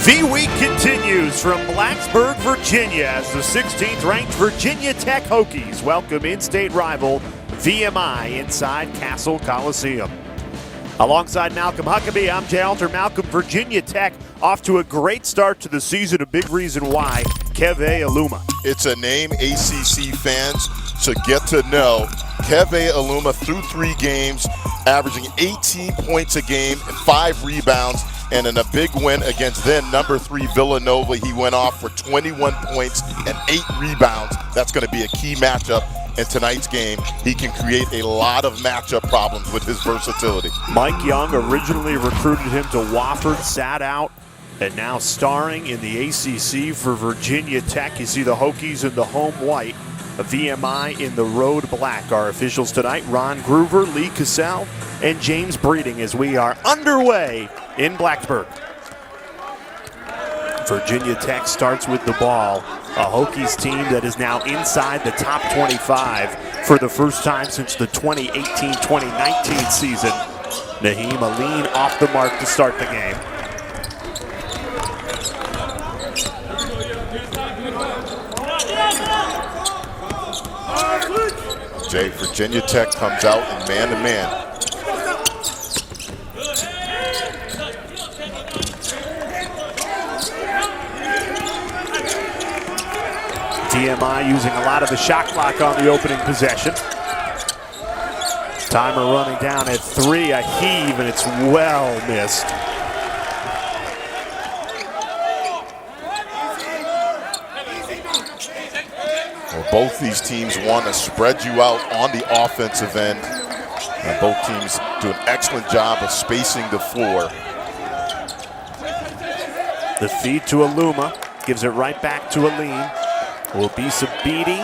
V-Week continues from Blacksburg, Virginia, as the 16th ranked Virginia Tech Hokies welcome in-state rival VMI inside Cassell Coliseum. Alongside Malcolm Huckabee, I'm Jay Alter. Malcolm, Virginia Tech off to a great start to the season. A big reason why, Keve Aluma. It's a name ACC fans should get to know. Keve Aluma through 3 games, averaging 18 points a game and 5 rebounds. And in a big win against then number 3 Villanova, he went off for 21 points and 8 rebounds. That's going to be a key matchup in tonight's game. He can create a lot of matchup problems with his versatility. Mike Young originally recruited him to Wofford, sat out, and now starring in the ACC for Virginia Tech. You see the Hokies in the home white, a VMI in the road black. Our officials tonight, Ron Groover, Lee Cassell, and James Breeding, as we are underway in Blacksburg. Virginia Tech starts with the ball. A Hokies team that is now inside the top 25 for the first time since the 2018-2019 season. Naheem Aline off the mark to start the game. Jay, Virginia Tech comes out in man-to-man. VMI using a lot of the shot clock on the opening possession. Timer running down at 3, a heave, and it's well missed. Well, both these teams want to spread you out on the offensive end. And both teams do an excellent job of spacing the floor. The feed to Aluma, gives it right back to Aline. Will be Sabiti.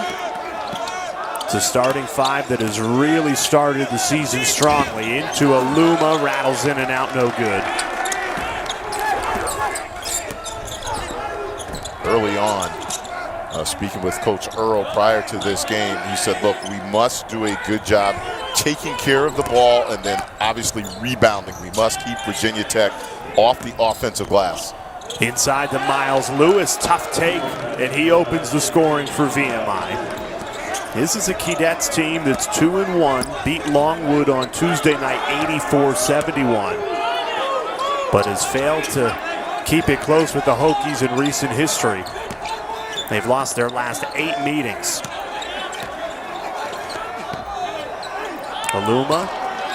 It's a starting 5 that has really started the season strongly. Into Aluma, rattles in and out, no good. Early on, speaking with Coach Earl prior to this game, he said, look, we must do a good job taking care of the ball and then obviously rebounding. We must keep Virginia Tech off the offensive glass. Inside to Miles Lewis, tough take, and he opens the scoring for VMI. This is a Keydets team that's 2-1, beat Longwood on Tuesday night 84-71, but has failed to keep it close with the Hokies in recent history. They've lost their last 8 meetings. Aluma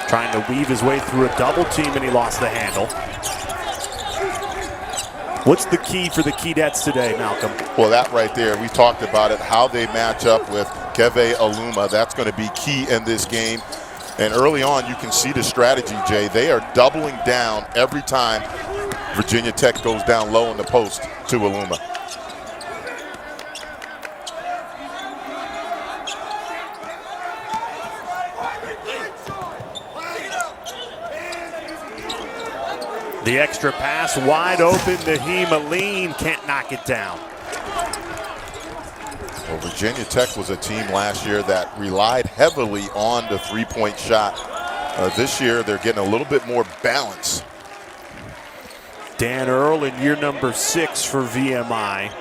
trying to weave his way through a double team, and he lost the handle. What's the key for the Keydets today, Malcolm? Well, that right there, we talked about it, how they match up with Keve Aluma. That's going to be key in this game. And early on, you can see the strategy, Jay. They are doubling down every time Virginia Tech goes down low in the post to Aluma. The extra pass wide open. Naheem Aline can't knock it down. Well, Virginia Tech was a team last year that relied heavily on the 3-point shot. This year, they're getting a little bit more balance. Dan Earl in year number 6 for VMI.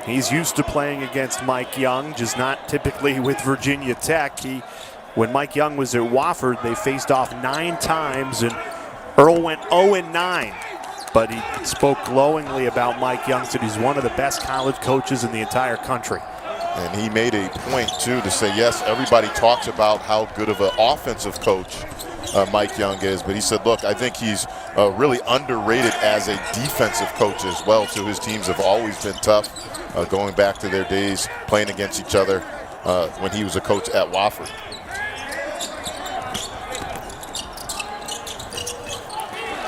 He's used to playing against Mike Young, just not typically with Virginia Tech. When Mike Young was at Wofford, they faced off 9 times, and Earl went 0-9, but he spoke glowingly about Mike Young, said he's one of the best college coaches in the entire country. And he made a point, too, to say, yes, everybody talks about how good of an offensive coach Mike Young is, but he said, look, I think he's really underrated as a defensive coach as well, too. His teams have always been tough, going back to their days playing against each other when he was a coach at Wofford.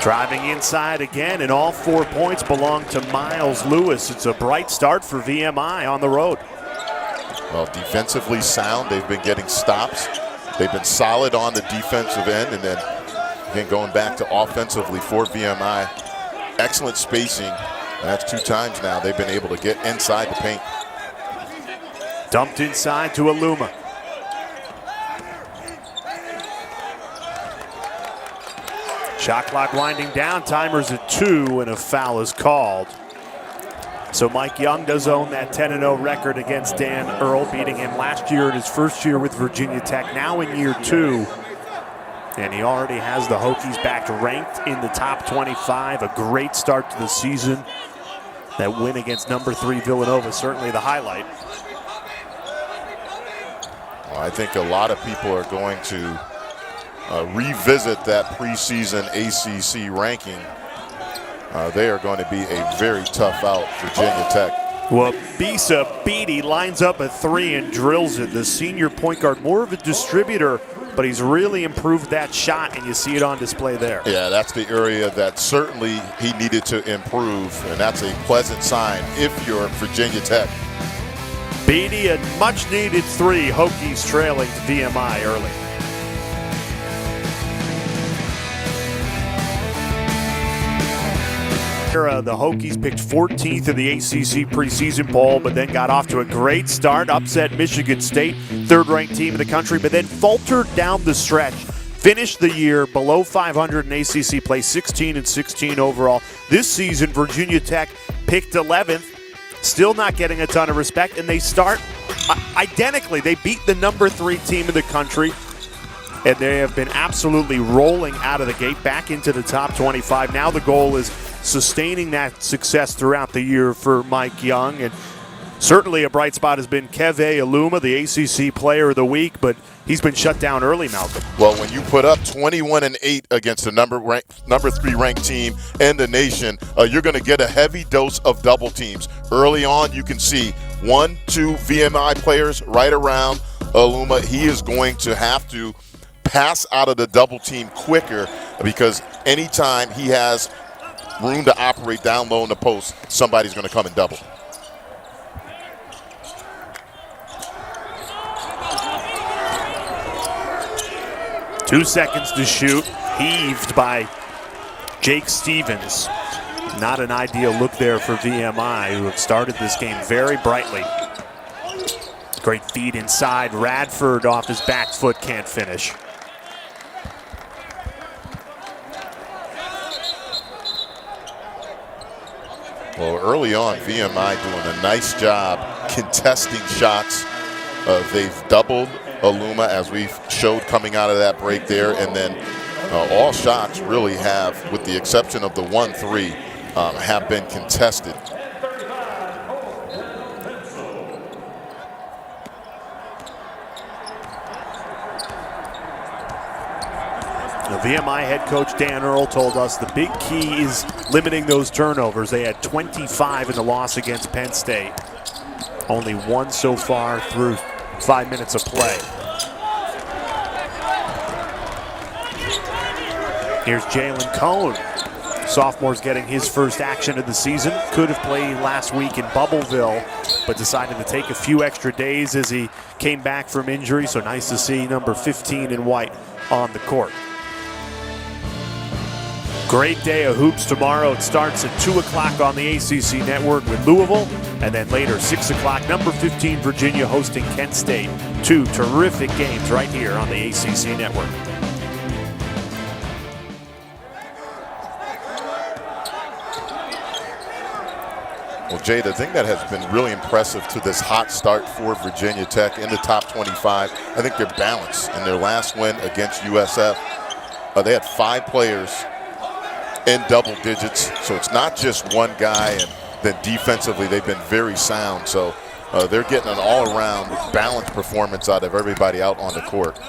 Driving inside again, and all 4 points belong to Miles Lewis. It's a bright start for VMI on the road. Well, defensively sound. They've been getting stops. They've been solid on the defensive end, and then again going back to offensively for VMI. Excellent spacing. And that's 2 times now they've been able to get inside the paint. Dumped inside to Aluma. Shot clock winding down, timer's at 2, and a foul is called. So Mike Young does own that 10-0 record against Dan Earl, beating him last year in his first year with Virginia Tech, now in year 2. And he already has the Hokies back ranked in the top 25. A great start to the season. That win against number 3 Villanova, certainly the highlight. Well, I think a lot of people are going to revisit that preseason ACC ranking. They are going to be a very tough out, Virginia Tech. Well, Bisa Beatty lines up a 3 and drills it. The senior point guard, more of a distributor, but he's really improved that shot, and you see it on display there. Yeah, that's the area that certainly he needed to improve, and that's a pleasant sign if you're Virginia Tech. Beatty, a much-needed 3, Hokies trailing to VMI early. The Hokies picked 14th in the ACC preseason poll, but then got off to a great start, upset Michigan State, third-ranked team in the country, but then faltered down the stretch. Finished the year below 500 in ACC play, 16 and 16 overall. This season, Virginia Tech picked 11th, still not getting a ton of respect, and they start identically. They beat the number 3 team in the country, and they have been absolutely rolling out of the gate back into the top 25. Now the goal is sustaining that success throughout the year for Mike Young. And certainly a bright spot has been Keve Aluma, the ACC Player of the Week, but he's been shut down early, Malcolm. Well, when you put up 21 and 8 against the number 3 ranked team in the nation, you're going to get a heavy dose of double teams. Early on, you can see 1, 2 VMI players right around Aluma. He is going to have to pass out of the double team quicker, because anytime he has room to operate down low in the post, somebody's going to come and double. Two seconds to shoot, heaved by Jake Stevens. Not an ideal look there for VMI, who have started this game very brightly. Great feed inside. Radford off his back foot, can't finish. Well, early on, VMI doing a nice job contesting shots. They've doubled Aluma, as we showed coming out of that break there, and then all shots really have, with the exception of the 1-3, have been contested. The VMI head coach Dan Earl told us the big key is limiting those turnovers. They had 25 in the loss against Penn State. Only 1 so far through 5 minutes of play. Here's Jalen Cone. Sophomore's getting his first action of the season. Could have played last week in Bubbleville, but decided to take a few extra days as he came back from injury. So nice to see number 15 in white on the court. Great day of hoops tomorrow. It starts at 2 o'clock on the ACC network with Louisville, and then later 6 o'clock, number 15 Virginia hosting Kent State. 2 terrific games right here on the ACC network. Well, Jay, the thing that has been really impressive to this hot start for Virginia Tech in the top 25, I think their balance. In their last win against USF, they had 5 players in double digits, so it's not just one guy, and then defensively they've been very sound. So they're getting an all-around balanced performance out of everybody out on the court.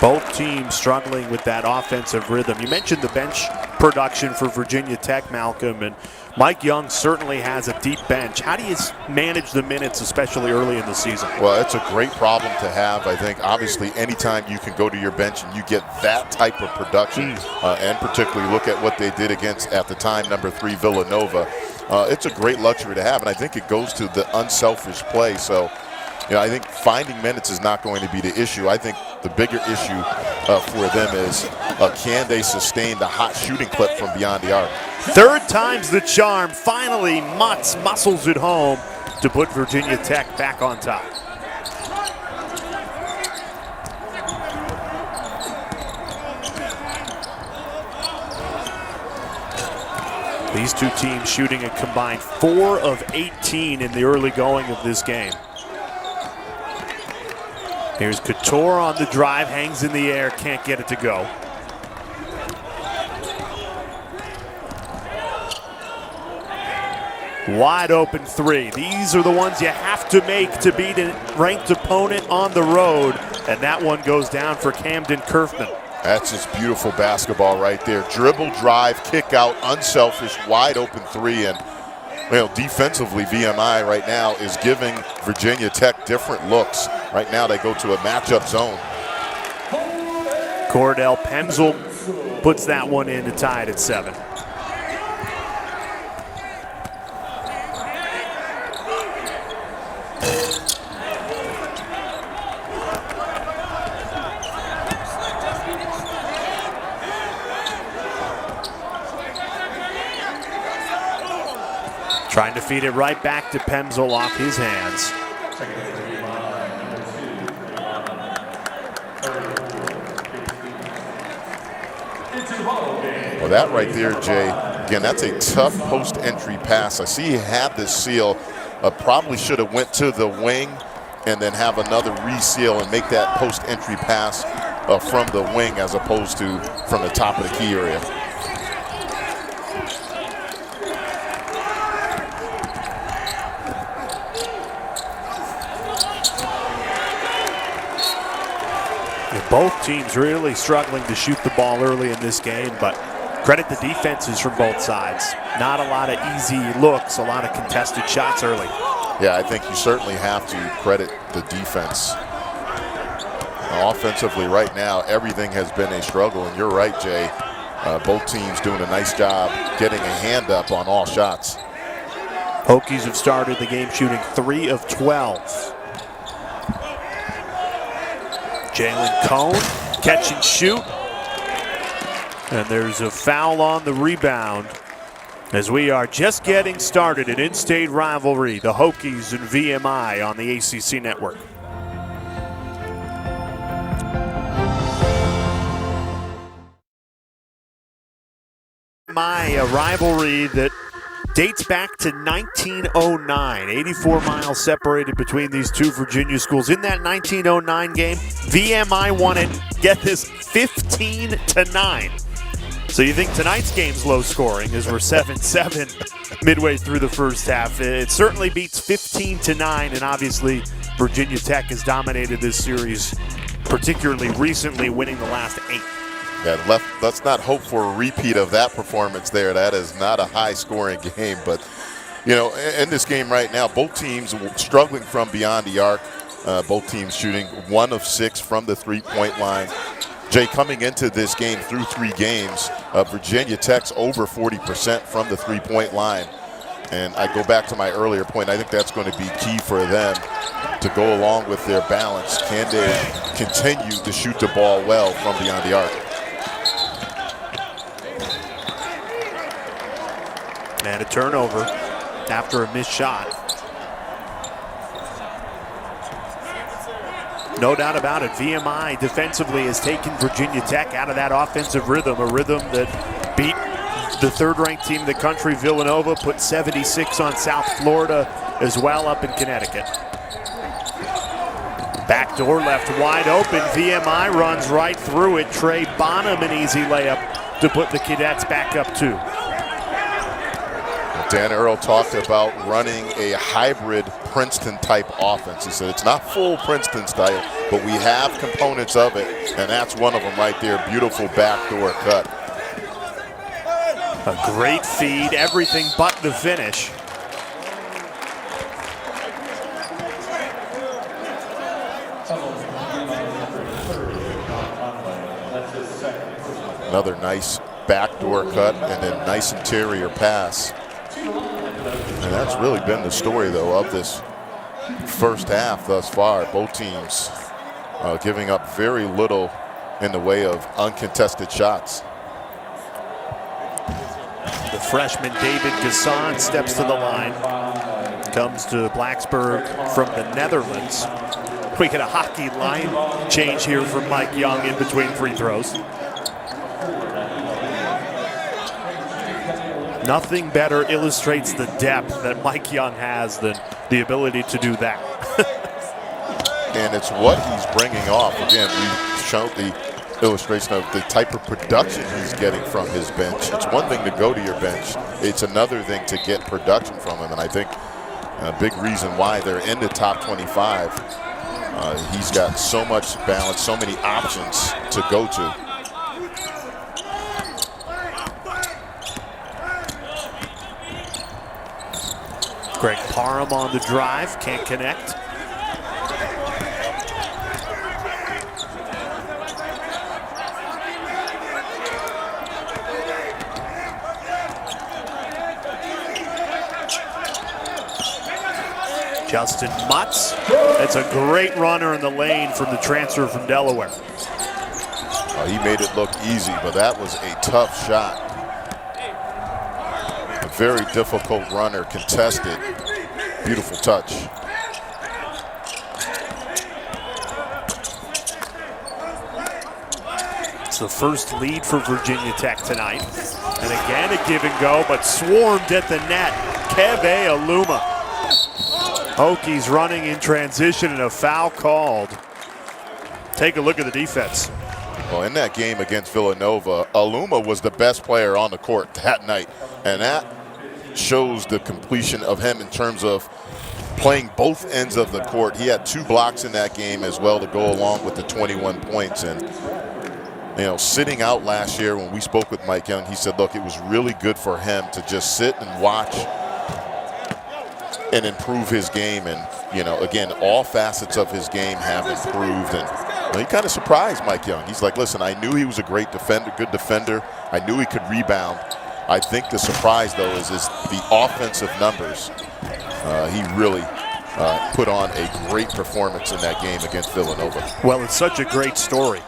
Both teams struggling with that offensive rhythm. You mentioned the bench production for Virginia Tech, Malcolm, and Mike Young certainly has a deep bench. How do you manage the minutes, especially early in the season? Well, it's a great problem to have. I think, obviously, anytime you can go to your bench and you get that type of production, and particularly look at what they did against, at the time, number 3 Villanova, it's a great luxury to have, and I think it goes to the unselfish play. So, you know, I think finding minutes is not going to be the issue. I think the bigger issue for them is can they sustain the hot shooting clip from beyond the arc? Third time's the charm. Finally, Mutz muscles it home to put Virginia Tech back on top. These two teams shooting a combined 4 of 18 in the early going of this game. Here's Couture on the drive, hangs in the air, can't get it to go. Wide open three. These are the ones you have to make to beat a ranked opponent on the road. And that one goes down for Camden Kerfman. That's just beautiful basketball right there. Dribble, drive, kick out, unselfish, wide open three. And defensively, VMI right now is giving Virginia Tech different looks. Right now they go to a matchup zone. Cordell Pemsel puts that one in to tie it at 7. Trying to feed it right back to Pemsel off his hands. Well, that right there, Jay, again, that's a tough post-entry pass. I see he had this seal. Probably should have went to the wing and then have another reseal and make that post-entry pass from the wing as opposed to from the top of the key area. Both teams really struggling to shoot the ball early in this game, but credit the defenses from both sides. Not a lot of easy looks, a lot of contested shots early. Yeah, I think you certainly have to credit the defense. Offensively right now, everything has been a struggle, and you're right, Jay. Both teams doing a nice job getting a hand up on all shots. Hokies have started the game shooting 3 of 12. Jalen Cone, catch and shoot. And there's a foul on the rebound as we are just getting started an in-state rivalry, the Hokies and VMI on the ACC network. A rivalry that dates back to 1909. 84 miles separated between these two Virginia schools. In that 1909 game, VMI won it, get this, 15-9. So you think tonight's game's low scoring as we're 7-7 midway through the first half. It certainly beats 15-9, and obviously Virginia Tech has dominated this series, particularly recently, winning the last 8. Yeah, let's not hope for a repeat of that performance there. That is not a high-scoring game. But, in this game right now, both teams struggling from beyond the arc. Both teams shooting 1 of 6 from the three-point line. Jay, coming into this game through 3 games, Virginia Tech's over 40% from the three-point line. And I go back to my earlier point. I think that's going to be key for them to go along with their balance. Can they continue to shoot the ball well from beyond the arc? And a turnover after a missed shot. No doubt about it, VMI defensively has taken Virginia Tech out of that offensive rhythm, a rhythm that beat the 3rd-ranked team in the country, Villanova, put 76 on South Florida as well up in Connecticut. Backdoor left wide open, VMI runs right through it. Trey Bonham, an easy layup to put the Cadets back up 2. Dan Earl talked about running a hybrid Princeton-type offense. He said it's not full Princeton style, but we have components of it, and that's one of them right there. Beautiful backdoor cut. A great feed, everything but the finish. Another nice backdoor cut and then nice interior pass. And that's really been the story, though, of this first half thus far. Both teams giving up very little in the way of uncontested shots. The freshman David Gasson steps to the line. Comes to Blacksburg from the Netherlands. We get a hockey line change here from Mike Young in between free throws. Nothing better illustrates the depth that Mike Young has than the ability to do that. And it's what he's bringing off. Again, we've shown the illustration of the type of production he's getting from his bench. It's one thing to go to your bench. It's another thing to get production from him. And I think a big reason why they're in the top 25, he's got so much balance, so many options to go to. Greg Parham on the drive, can't connect. Justin Mutz, that's a great runner in the lane from the transfer from Delaware. He made it look easy, but that was a tough shot. A very difficult runner, contested. Beautiful touch. It's the first lead for Virginia Tech tonight. And again, a give and go, but swarmed at the net. Keve Aluma. Hokies running in transition and a foul called. Take a look at the defense. Well, in that game against Villanova, Aluma was the best player on the court that night. And that shows the completion of him in terms of playing both ends of the court. He had 2 blocks in that game as well to go along with the 21 points. And, you know, sitting out last year when we spoke with Mike Young, he said, look, it was really good for him to just sit and watch and improve his game. And, you know, again, all facets of his game have improved. And he kind of surprised Mike Young. He's like, listen, I knew he was a great defender, good defender. I knew he could rebound. I think the surprise, though, is the offensive numbers. He really put on a great performance in that game against Villanova. Well, it's such a great story.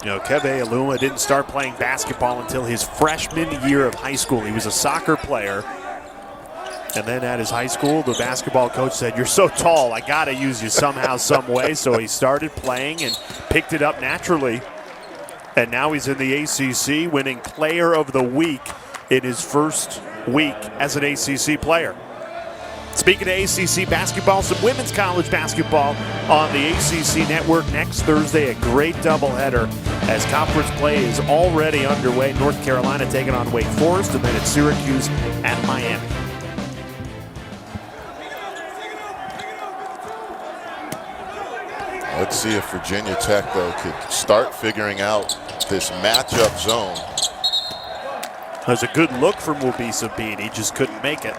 You know, Keve Aluma didn't start playing basketball until his freshman year of high school. He was a soccer player. And then at his high school, the basketball coach said, you're so tall, I got to use you somehow, some way. So he started playing and picked it up naturally. And now he's in the ACC, winning Player of the Week in his first week as an ACC player. Speaking of ACC basketball, some women's college basketball on the ACC network next Thursday. A great doubleheader as conference play is already underway. North Carolina taking on Wake Forest, and then it's Syracuse at Miami. Let's see if Virginia Tech, though, could start figuring out this matchup zone. There's a good look from Wabisa Bede. He just couldn't make it.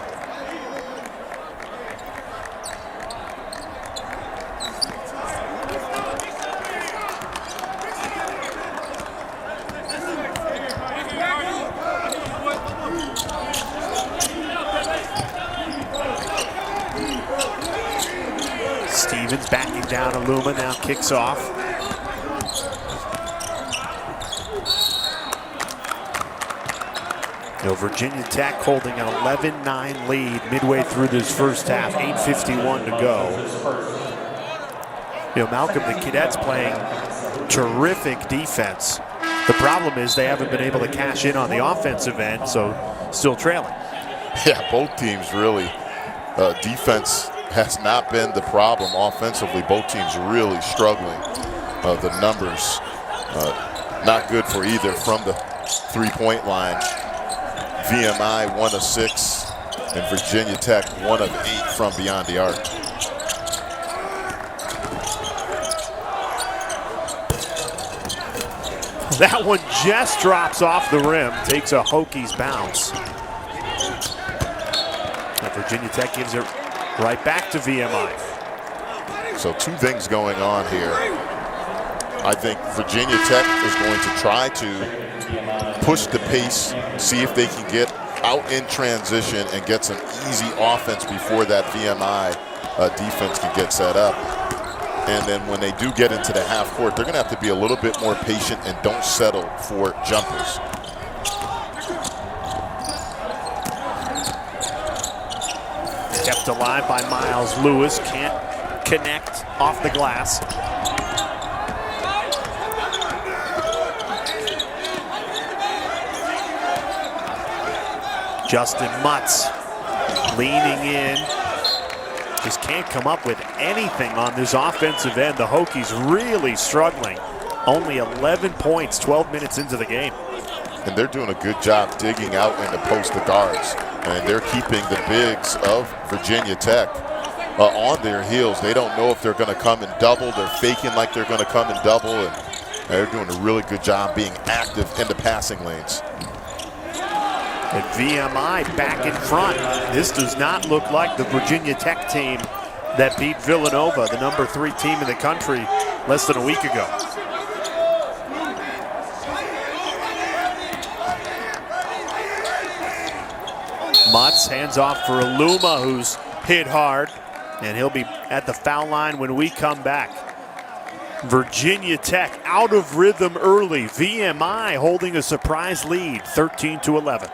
Stevens backing down Aluma, now kicks off. You know, Virginia Tech holding an 11-9 lead midway through this first half, 8:51 to go. You know, Malcolm, the Cadets playing terrific defense. The problem is they haven't been able to cash in on the offensive end, so still trailing. Yeah, both teams really. Defense has not been the problem. Offensively, both teams really struggling. The numbers not good for either from the three-point line. VMI 1 of 6, and Virginia Tech 1 of 8 from beyond the arc. That one just drops off the rim, takes a Hokies bounce. And Virginia Tech gives it right back to VMI. So 2 things going on here. I think Virginia Tech is going to try to push the pace, see if they can get out in transition and get some easy offense before that VMI defense can get set up. And then when they do get into the half court, they're going to have to be a little bit more patient and don't settle for jumpers. Kept alive by Miles Lewis, can't connect off the glass. Justin Mutz leaning in. Just can't come up with anything on this offensive end. The Hokies really struggling. Only 11 points, 12 minutes into the game. And they're doing a good job digging out into post the guards. And they're keeping the bigs of Virginia Tech on their heels. They don't know if they're going to come and double. They're faking like they're going to come and double. And they're doing a really good job being active in the passing lanes. And VMI back in front. This does not look like the Virginia Tech team that beat Villanova, the number 3 team in the country, less than a week ago. Mutz hands off for Aluma, who's hit hard, and he'll be at the foul line when we come back. Virginia Tech out of rhythm early. VMI holding a surprise lead, 13-11.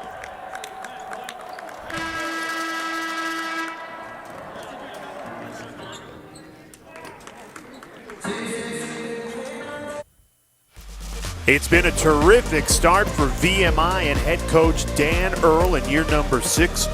It's been a terrific start for VMI and head coach Dan Earl in year number 6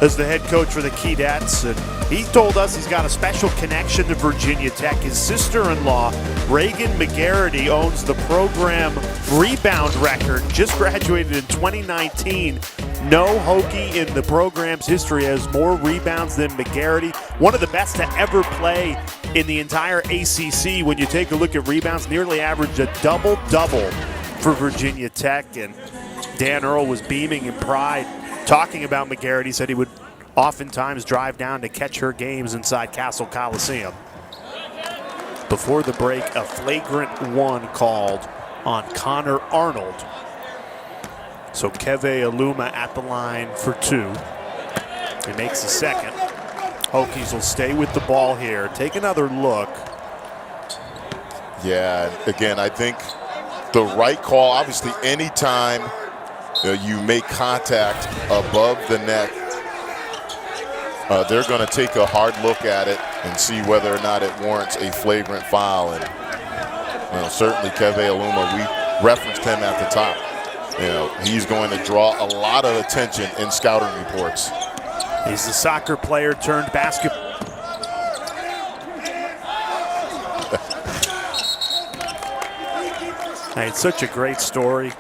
as the head coach for the Keydets. And he told us he's got a special connection to Virginia Tech. His sister-in-law, Reagan McGarity, owns the program rebound record. Just graduated in 2019. No Hokie in the program's history has more rebounds than McGarity. One of the best to ever play in the entire ACC. When you take a look at rebounds, nearly averaged a double-double for Virginia Tech. And Dan Earl was beaming in pride talking about McGarity. He said he would oftentimes drive down to catch her games inside Castle Coliseum. Before the break, a flagrant 1 called on Connor Arnold. So Keve Aluma at the line for 2. He makes the second. Hokies will stay with the ball here. Take another look. Yeah, again, I think the right call, obviously anytime you make contact above the neck, they're going to take a hard look at it and see whether or not it warrants a flagrant foul. And certainly Keve Aluma, we referenced him at the top. He's going to draw a lot of attention in scouting reports. He's the soccer player turned basketball. Hey, it's such a great story.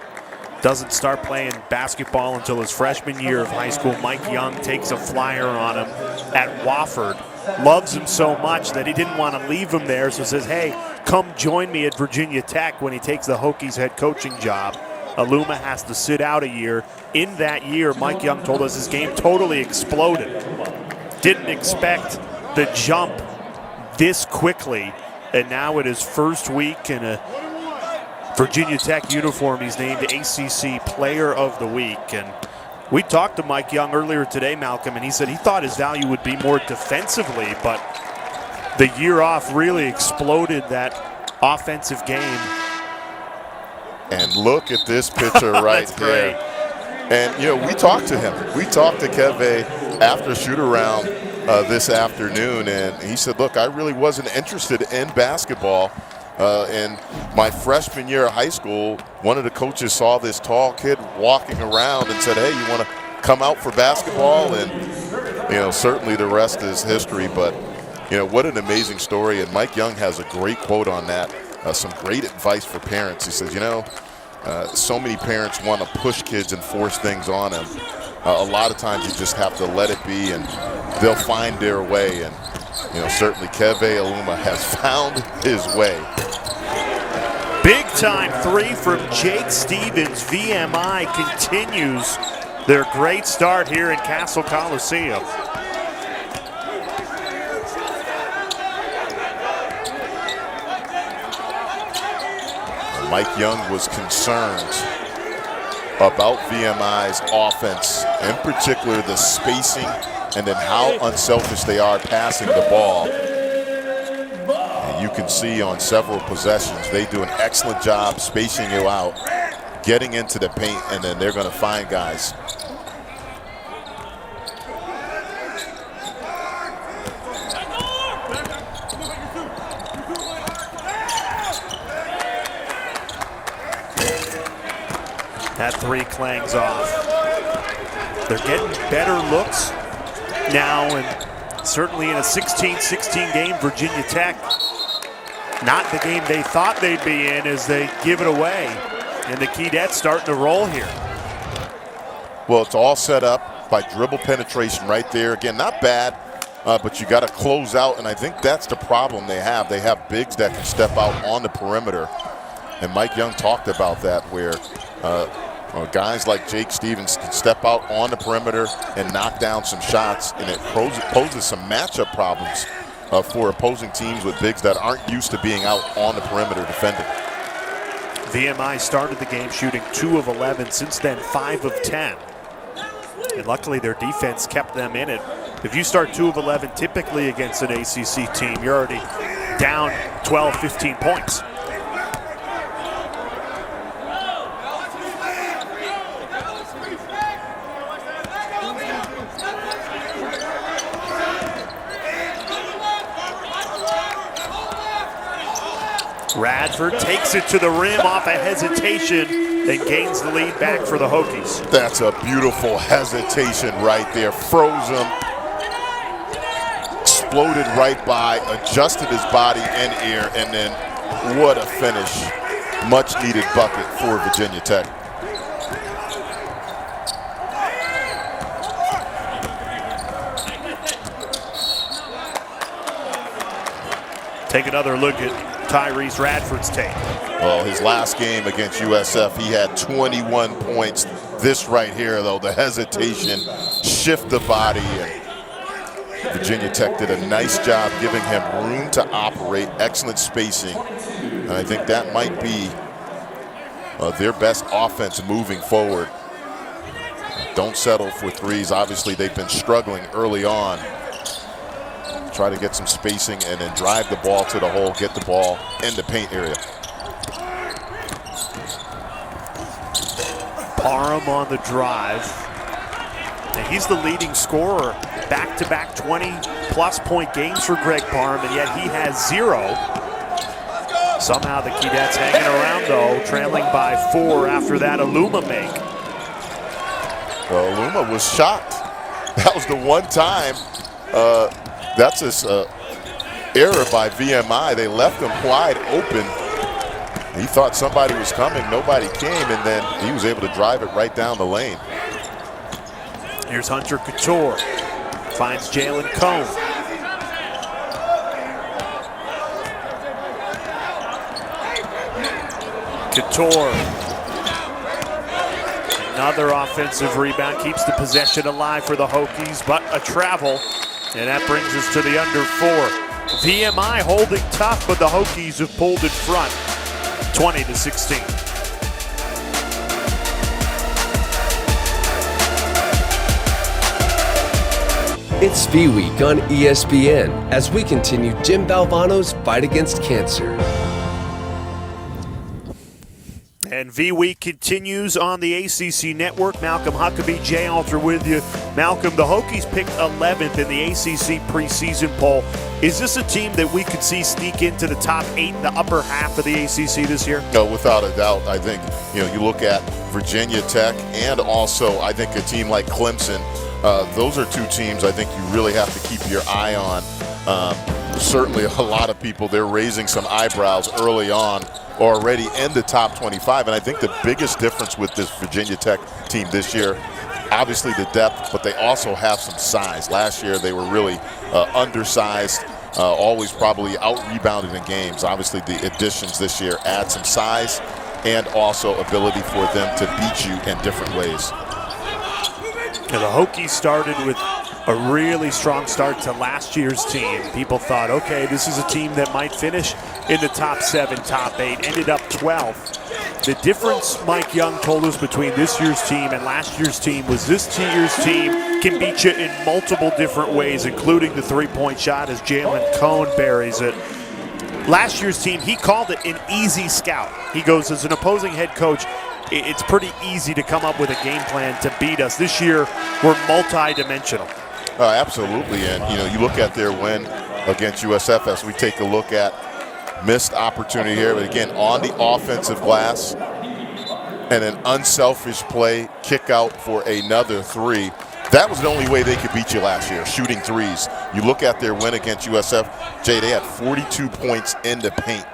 Doesn't start playing basketball until his freshman year of high school. Mike Young takes a flyer on him at Wofford. Loves him so much that he didn't want to leave him there, so says, hey, come join me at Virginia Tech when he takes the Hokies head coaching job. Aluma has to sit out a year. In that year, Mike Young told us his game totally exploded. Didn't expect the jump this quickly. And now in his first week in a Virginia Tech uniform, he's named ACC Player of the Week. And we talked to Mike Young earlier today, Malcolm, and he said he thought his value would be more defensively, but the year off really exploded that offensive game. And look at this picture right there. And, we talked to him. We talked to Keve after shoot-around this afternoon, and he said, look, I really wasn't interested in basketball. In my freshman year of high school, one of the coaches saw this tall kid walking around and said, hey, you want to come out for basketball? And, certainly the rest is history. But, what an amazing story. And Mike Young has a great quote on that. Some great advice for parents. He says, so many parents want to push kids and force things on them. A lot of times you just have to let it be, and they'll find their way. And, certainly Keve Aluma has found his way. Big time 3 from Jake Stevens. VMI continues their great start here in Castle Coliseum. Mike Young was concerned about VMI's offense, in particular the spacing and then how unselfish they are passing the ball. And you can see on several possessions, they do an excellent job spacing you out, getting into the paint, and then they're going to find guys. That 3 clangs off. They're getting better looks now, and certainly in a 16-16 game, Virginia Tech, not the game they thought they'd be in as they give it away. And the Keydets starting to roll here. Well, it's all set up by dribble penetration right there. Again, not bad, but you got to close out, and I think that's the problem they have. They have bigs that can step out on the perimeter, and Mike Young talked about that, where guys like Jake Stevens can step out on the perimeter and knock down some shots, and it poses some matchup problems for opposing teams with bigs that aren't used to being out on the perimeter defending. VMI started the game shooting 2 of 11, since then 5 of 10. And luckily their defense kept them in it. If you start 2 of 11 typically against an ACC team, you're already down 12, 15 points. Radford takes it to the rim off a hesitation and gains the lead back for the Hokies. That's a beautiful hesitation right there. Froze him, exploded right by, adjusted his body and air, and then what a finish. Much needed bucket for Virginia Tech. Take another look at Tyrese Radford's tape. Well, his last game against USF, he had 21 points. This right here, though, the hesitation, shift the body, and Virginia Tech did a nice job giving him room to operate, excellent spacing. And I think that might be their best offense moving forward. Don't settle for threes. Obviously, they've been struggling early on. Try to get some spacing and then drive the ball to the hole, get the ball in the paint area. Parham on the drive. And he's the leading scorer. Back-to-back 20-plus point games for Greg Parham, and yet he has 0. Somehow the Keydets hanging around, though, trailing by 4 after that Aluma make. Well, Aluma was shocked. That was the one time. That's his error by VMI. They left him wide open. He thought somebody was coming. Nobody came, and then he was able to drive it right down the lane. Here's Hunter Couture. Finds Jalen Cone. Couture. Another offensive rebound. Keeps the possession alive for the Hokies, but a travel. And that brings us to the under 4. VMI holding tough, but the Hokies have pulled in front, 20-16. It's V Week on ESPN as we continue Jim Valvano's fight against cancer. And V Week continues on the ACC Network. Malcolm Huckabee, Jay Alter with you. Malcolm, the Hokies picked 11th in the ACC preseason poll. Is this a team that we could see sneak into the top 8 in the upper half of the ACC this year? No, without a doubt. I think, you look at Virginia Tech and also I think a team like Clemson. Those are 2 teams I think you really have to keep your eye on. Certainly a lot of people, they're raising some eyebrows early on, already in the top 25. And I think the biggest difference with this Virginia Tech team this year, obviously the depth, but they also have some size. Last year they were really undersized, always probably out-rebounded in games. Obviously the additions this year add some size and also ability for them to beat you in different ways. Now, the Hokies started with a really strong start to last year's team. People thought, okay, this is a team that might finish in the top 7, top 8, ended up 12th. The difference Mike Young told us between this year's team and last year's team was this year's team can beat you in multiple different ways, including the three-point shot as Jalen Cone buries it. Last year's team, he called it an easy scout. He goes, as an opposing head coach, it's pretty easy to come up with a game plan to beat us. This year, we're multi-dimensional. Absolutely, and you look at their win against USF as we take a look at missed opportunity here, but again, on the offensive glass, and an unselfish play, kick out for another 3. That was the only way they could beat you last year, shooting threes. You look at their win against USF, Jay, they had 42 points in the paint.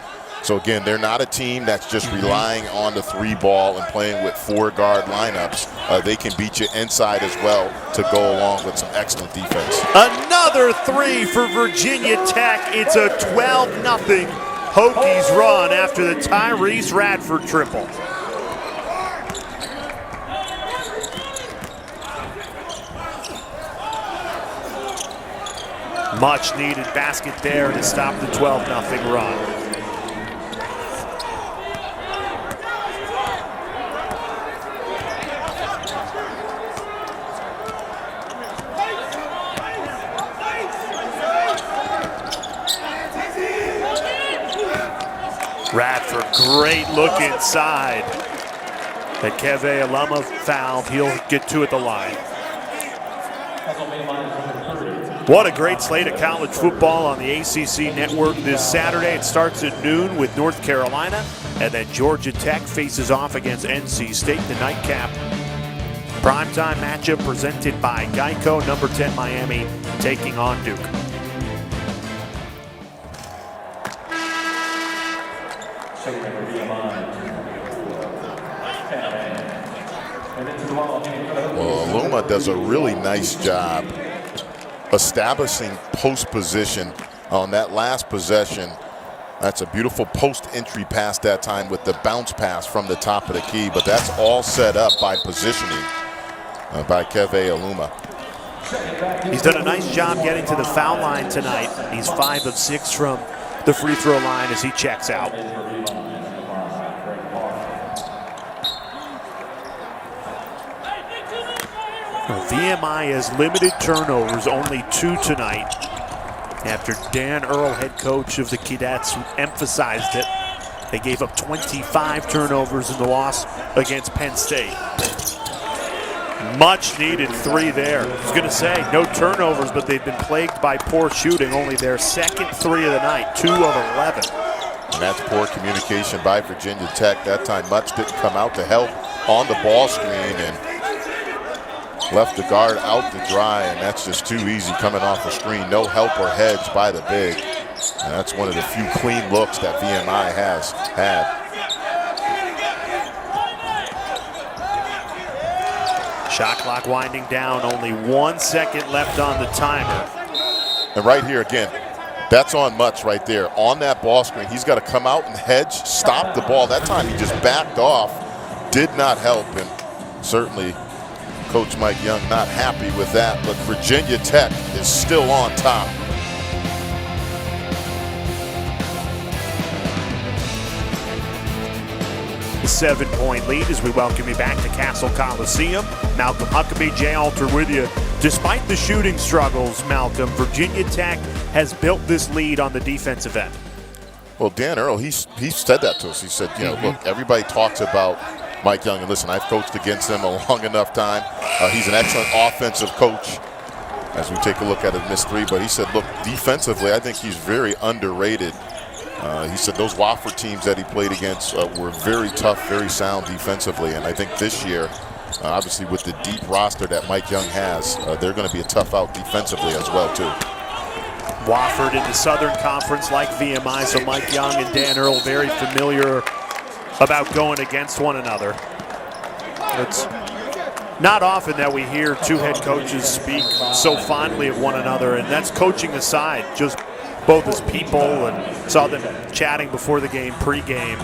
So again, they're not a team that's just relying on the 3 ball and playing with 4 guard lineups. They can beat you inside as well to go along with some excellent defense. Another 3 for Virginia Tech. It's a 12-0 Hokies run after the Tyrese Radford triple. Much needed basket there to stop the 12-0 run. Radford, great look inside. The Keve Aluma foul, he'll get 2 at the line. What a great slate of college football on the ACC network this Saturday. It starts at noon with North Carolina, and then Georgia Tech faces off against NC State, the nightcap. Primetime matchup presented by Geico, number 10 Miami taking on Duke. Well, Aluma does a really nice job establishing post position on that last possession. That's a beautiful post entry pass that time with the bounce pass from the top of the key, but that's all set up by positioning by Keve Aluma. He's done a nice job getting to the foul line tonight. He's 5 of 6 from the free throw line as he checks out. VMI has limited turnovers, only 2 tonight, after Dan Earl, head coach of the Cadets, emphasized it. They gave up 25 turnovers in the loss against Penn State. Much needed 3 there. I was going to say, no turnovers, but they've been plagued by poor shooting. Only their second 3 of the night, 2 of 11. And that's poor communication by Virginia Tech. That time Much didn't come out to help on the ball screen and left the guard out to dry, and that's just too easy coming off the screen. No help or hedge by the big. And that's one of the few clean looks that VMI has had. Shot clock winding down, only 1 second left on the timer. And right here again, that's on Much right there. On that ball screen, he's got to come out and hedge, stop the ball. That time he just backed off, did not help, and certainly Coach Mike Young not happy with that, but Virginia Tech is still on top. The 7-point lead as we welcome you back to Castle Coliseum. Malcolm Huckabee, Jay Alter with you. Despite the shooting struggles, Malcolm, Virginia Tech has built this lead on the defensive end. Well, Dan Earl, he said that to us. He said, you know, look, everybody talks about Mike Young, and listen, I've coached against him a long enough time. He's an excellent offensive coach as we take a look at his missed 3. But he said, look, defensively, I think he's very underrated. He said those Wofford teams that he played against were very tough, very sound defensively. And I think this year, obviously with the deep roster that Mike Young has, they're going to be a tough out defensively as well, too. Wofford in the Southern Conference like VMI, so Mike Young and Dan Earl very familiar about going against one another. It's not often that we hear 2 head coaches speak so fondly of one another, and that's coaching aside, just both as people, and saw them chatting before the game, pre-game.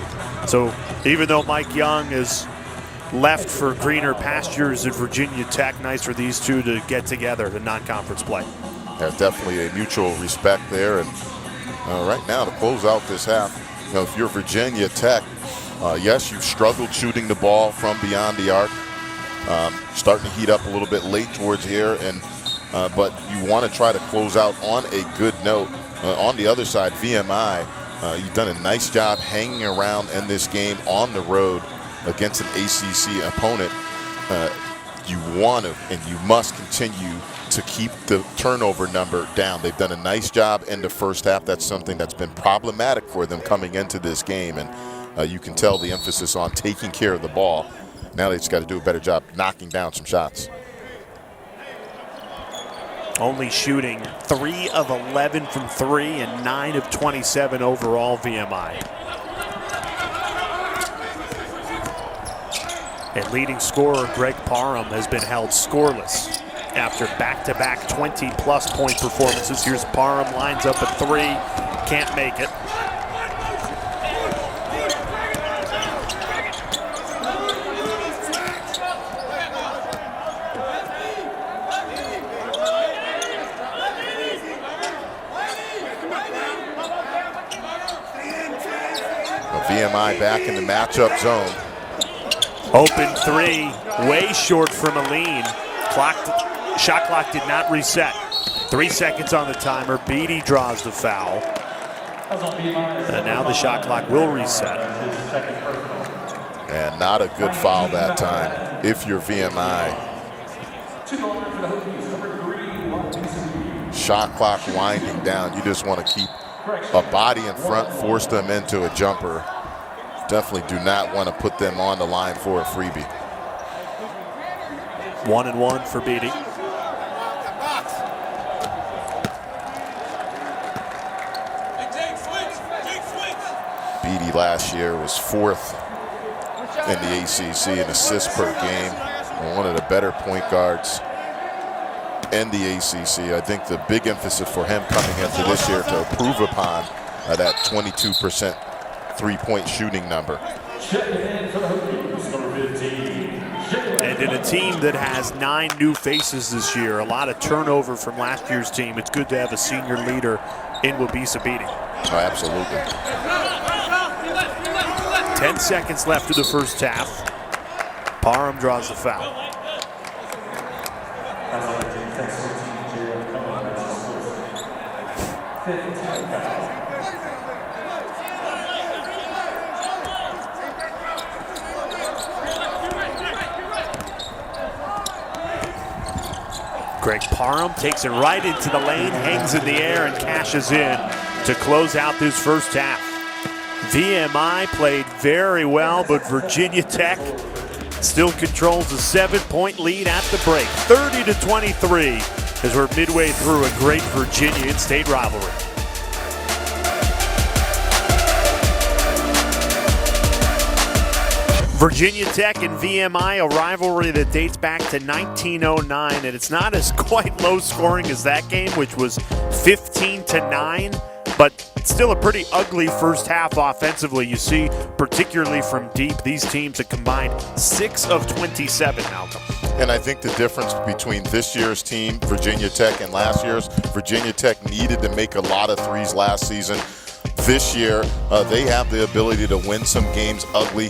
So even though Mike Young is left for greener pastures at Virginia Tech, nice for these 2 to get together in non-conference play. There's definitely a mutual respect there, and right now to close out this half, you know, if you're Virginia Tech, yes, you've struggled shooting the ball from beyond the arc, starting to heat up a little bit late towards here, and but you want to try to close out on a good note. On the other side, VMI, you've done a nice job hanging around in this game on the road against an ACC opponent. You want to and you must continue to keep the turnover number down. They've done a nice job in the first half. That's something that's been problematic for them coming into this game, and you can tell the emphasis on taking care of the ball. Now they just got to do a better job knocking down some shots. Only shooting 3 of 11 from 3 and 9 of 27 overall, VMI. And leading scorer Greg Parham has been held scoreless after back-to-back 20-plus point performances. Here's Parham, lines up a 3, can't make it. VMI back in the matchup zone. Open 3, way short from Aline. Shot clock did not reset. 3 seconds on the timer. Beatty draws the foul. And now the shot clock will reset. And not a good foul that time if you're VMI. Shot clock winding down. You just want to keep a body in front, force them into a jumper. Definitely do not want to put them on the line for a freebie. 1-1 for Beatty. Beatty last year was 4th in the ACC in assists per game. And one of the better point guards in the ACC. I think the big emphasis for him coming into this year to improve upon that 22% three-point shooting number. And in a team that has 9 new faces this year, a lot of turnover from last year's team, it's good to have a senior leader in Wabisa Beatty. Oh, absolutely. 10 seconds left of the first half. Parham draws the foul. Greg Parham takes it right into the lane, hangs in the air, and cashes in to close out this first half. VMI played very well, but Virginia Tech still controls a 7-point lead at the break. 30-23 as we're midway through a great Virginia in-state rivalry. Virginia Tech and VMI, a rivalry that dates back to 1909, and it's not as quite low scoring as that game, which was 15-9, but still a pretty ugly first half offensively. You see, particularly from deep, these teams have combined 6 of 27, Malcolm. And I think the difference between this year's team, Virginia Tech, and last year's, Virginia Tech needed to make a lot of threes last season. This year, they have the ability to win some games ugly.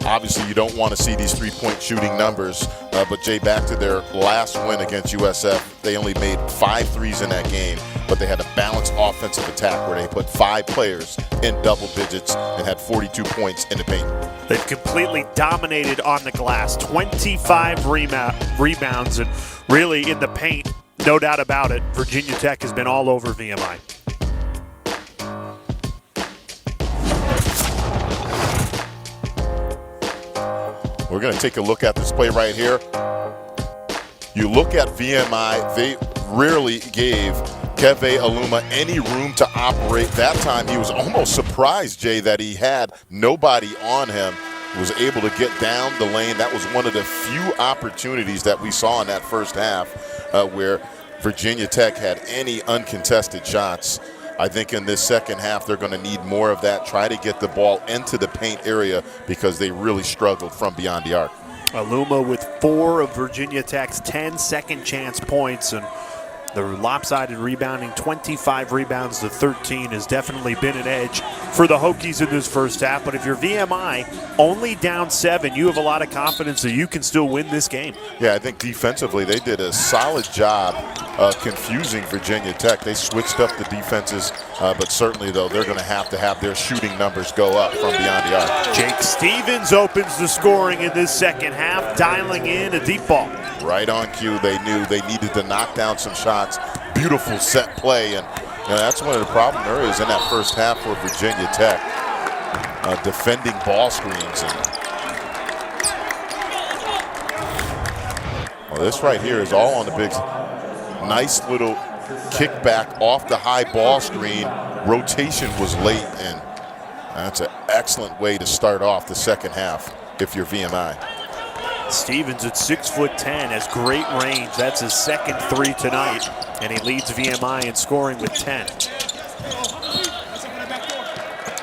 Obviously, you don't want to see these three-point shooting numbers, but Jay, back to their last win against USF, they only made 5 threes in that game, but they had a balanced offensive attack where they put 5 players in double digits and had 42 points in the paint. They've completely dominated on the glass, 25 rebounds, and really in the paint, no doubt about it, Virginia Tech has been all over VMI. We're going to take a look at this play right here. You look at VMI, they rarely gave Keve Aluma any room to operate. That time he was almost surprised, Jay, that he had nobody on him, was able to get down the lane. That was one of the few opportunities that we saw in that first half where Virginia Tech had any uncontested shots. I think in this second half, they're going to need more of that, try to get the ball into the paint area because they really struggled from beyond the arc. Aluma with 4 of Virginia Tech's 10 second chance points, and the lopsided rebounding, 25 rebounds to 13, has definitely been an edge for the Hokies in this first half. But if you're VMI, only down 7, you have a lot of confidence that you can still win this game. Yeah, I think defensively they did a solid job confusing Virginia Tech. They switched up the defenses, but certainly, though, they're going to have their shooting numbers go up from beyond the arc. Jake Stevens opens the scoring in this second half, dialing in a deep ball. Right on cue. They knew they needed to knock down some shots. Beautiful set play, and that's one of the problem there is in that first half for Virginia Tech, defending ball screens. And Well, this right here is all on the bigs. Nice little kickback off the high ball screen. Rotation was late, and that's an excellent way to start off the second half if you're VMI. Stevens at 6'10", has great range. That's his second three tonight, and he leads VMI in scoring with 10.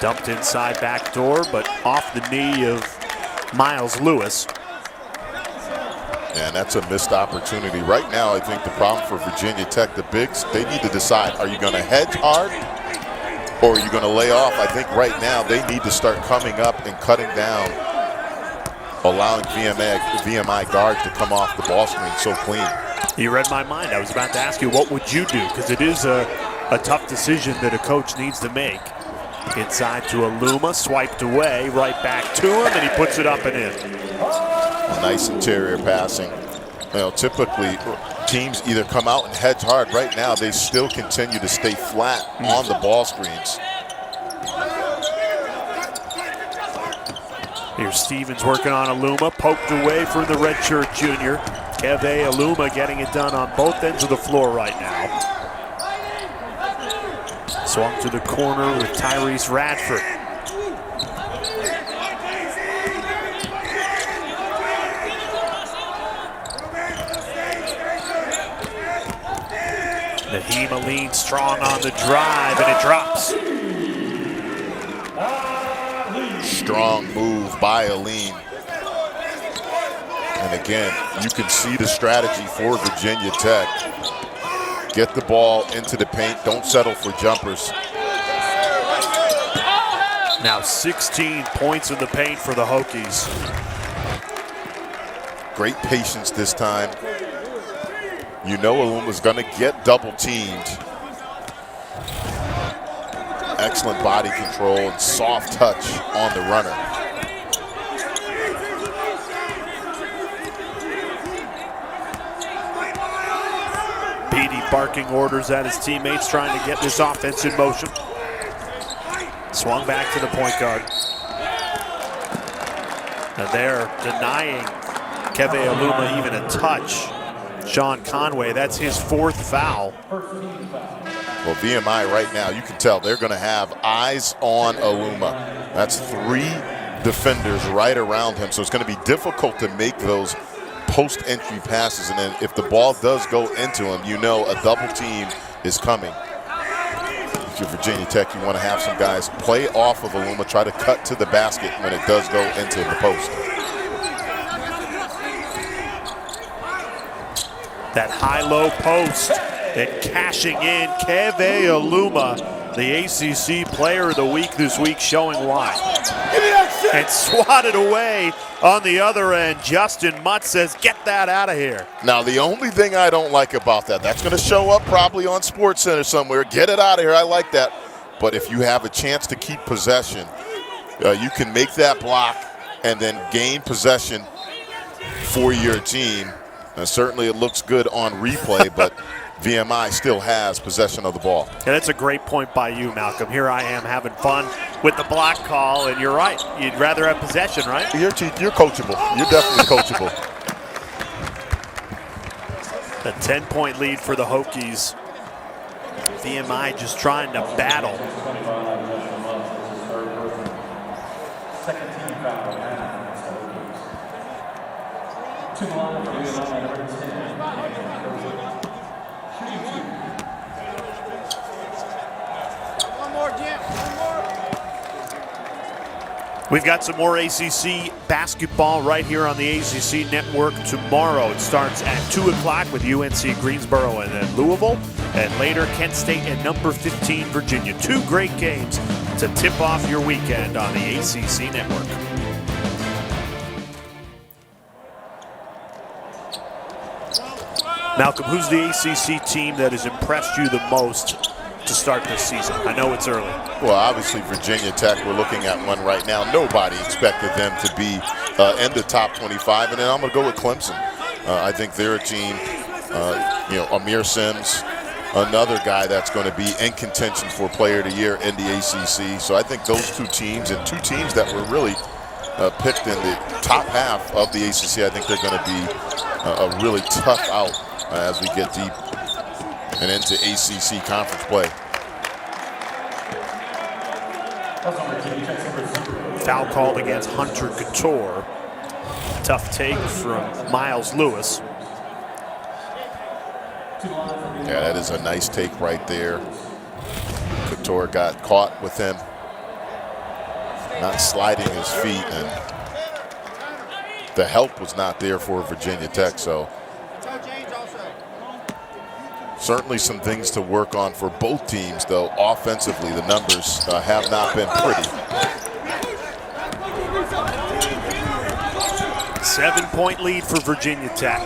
Dumped inside back door, but off the knee of Miles Lewis. And that's a missed opportunity. Right now, I think the problem for Virginia Tech, the bigs, they need to decide, are you going to hedge hard or are you going to lay off? I think right now they need to start coming up and cutting down, allowing VMI guards to come off the ball screen so clean. You read my mind. I was about to ask you, what would you do? Because it is a tough decision that a coach needs to make. Inside to Aluma, swiped away, right back to him, and he puts it up and in. A nice interior passing. You know, typically teams either come out and hedge hard. Right now, they still continue to stay flat on the ball screens. Here's Stevens working on Aluma, poked away for the redshirt junior. Keve Aluma getting it done on both ends of the floor right now. Swung to the corner with Tyrese Radford. Naheem Aline strong on the drive, and it drops. Strong move by Aline. And again, you can see the strategy for Virginia Tech. Get the ball into the paint. Don't settle for jumpers. Now 16 points in the paint for the Hokies. Great patience this time. You know Aluma's going to get double teamed. Excellent body control and soft touch on the runner. Petey barking orders at his teammates, trying to get this offense in motion. Swung back to the point guard. And they're denying Keve Aluma even a touch. Sean Conway, that's his fourth foul. Well, VMI right now, you can tell they're going to have eyes on Aluma. That's 3 defenders right around him, so it's going to be difficult to make those post-entry passes. And then if the ball does go into him, you know a double team is coming. If you're Virginia Tech, you want to have some guys play off of Aluma, try to cut to the basket when it does go into the post. That high-low post and cashing in. Keve Aluma, the ACC Player of the Week this week, showing why. And swatted away on the other end. Justin Mutt says, get that out of here. Now, the only thing I don't like about that's going to show up probably on SportsCenter somewhere. Get it out of here. I like that. But if you have a chance to keep possession, you can make that block and then gain possession for your team. Certainly it looks good on replay, but VMI still has possession of the ball. Yeah, that's a great point by you, Malcolm. Here I am having fun with the block call, and you're right. You'd rather have possession, right? You're coachable. You're definitely coachable. A 10-point lead for the Hokies. VMI just trying to battle. We've got some more ACC basketball right here on the ACC Network tomorrow. It starts at 2 o'clock with UNC Greensboro and then Louisville, and later Kent State and number 15 Virginia. 2 great games to tip off your weekend on the ACC Network. Malcolm, who's the ACC team that has impressed you the most to start this season? I know it's early. Well, obviously Virginia Tech, we're looking at one right now. Nobody expected them to be in the top 25, and then I'm going to go with Clemson. I think they're a team, Amir Sims, another guy that's going to be in contention for Player of the Year in the ACC. So I think those 2 teams, and 2 teams that were really picked in the top half of the ACC, I think they're going to be a really tough out as we get deep and into ACC conference play. Foul called against Hunter Couture. Tough take from Miles Lewis. Yeah, that is a nice take right there. Couture got caught with him not sliding his feet, and the help was not there for Virginia Tech, so certainly some things to work on for both teams, though offensively the numbers have not been pretty. 7-point lead for Virginia Tech.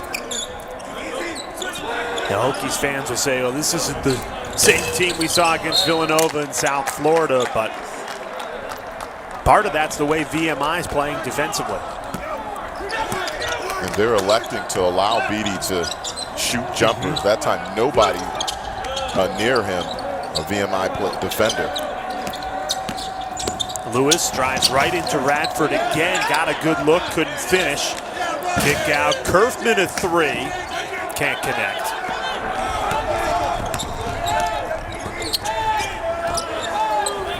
Now Hokies fans will say, oh, this isn't the same team we saw against Villanova in South Florida, but part of that's the way VMI is playing defensively. And they're electing to allow Beatty to shoot jumpers. That time nobody near him, a VMI defender. Lewis drives right into Radford again, got a good look, couldn't finish. Kick out, Kerfman a three, can't connect.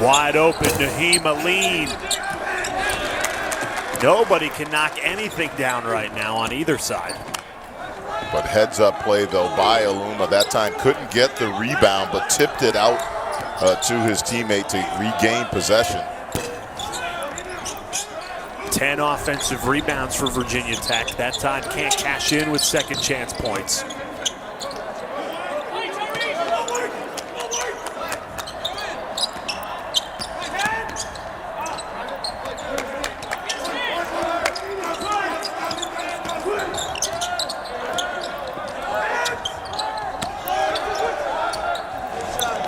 Wide open, Naheem Aline. Nobody can knock anything down right now on either side. But heads up play though by Aluma. That time couldn't get the rebound, but tipped it out to his teammate to regain possession. 10 offensive rebounds for Virginia Tech. That time can't cash in with second chance points.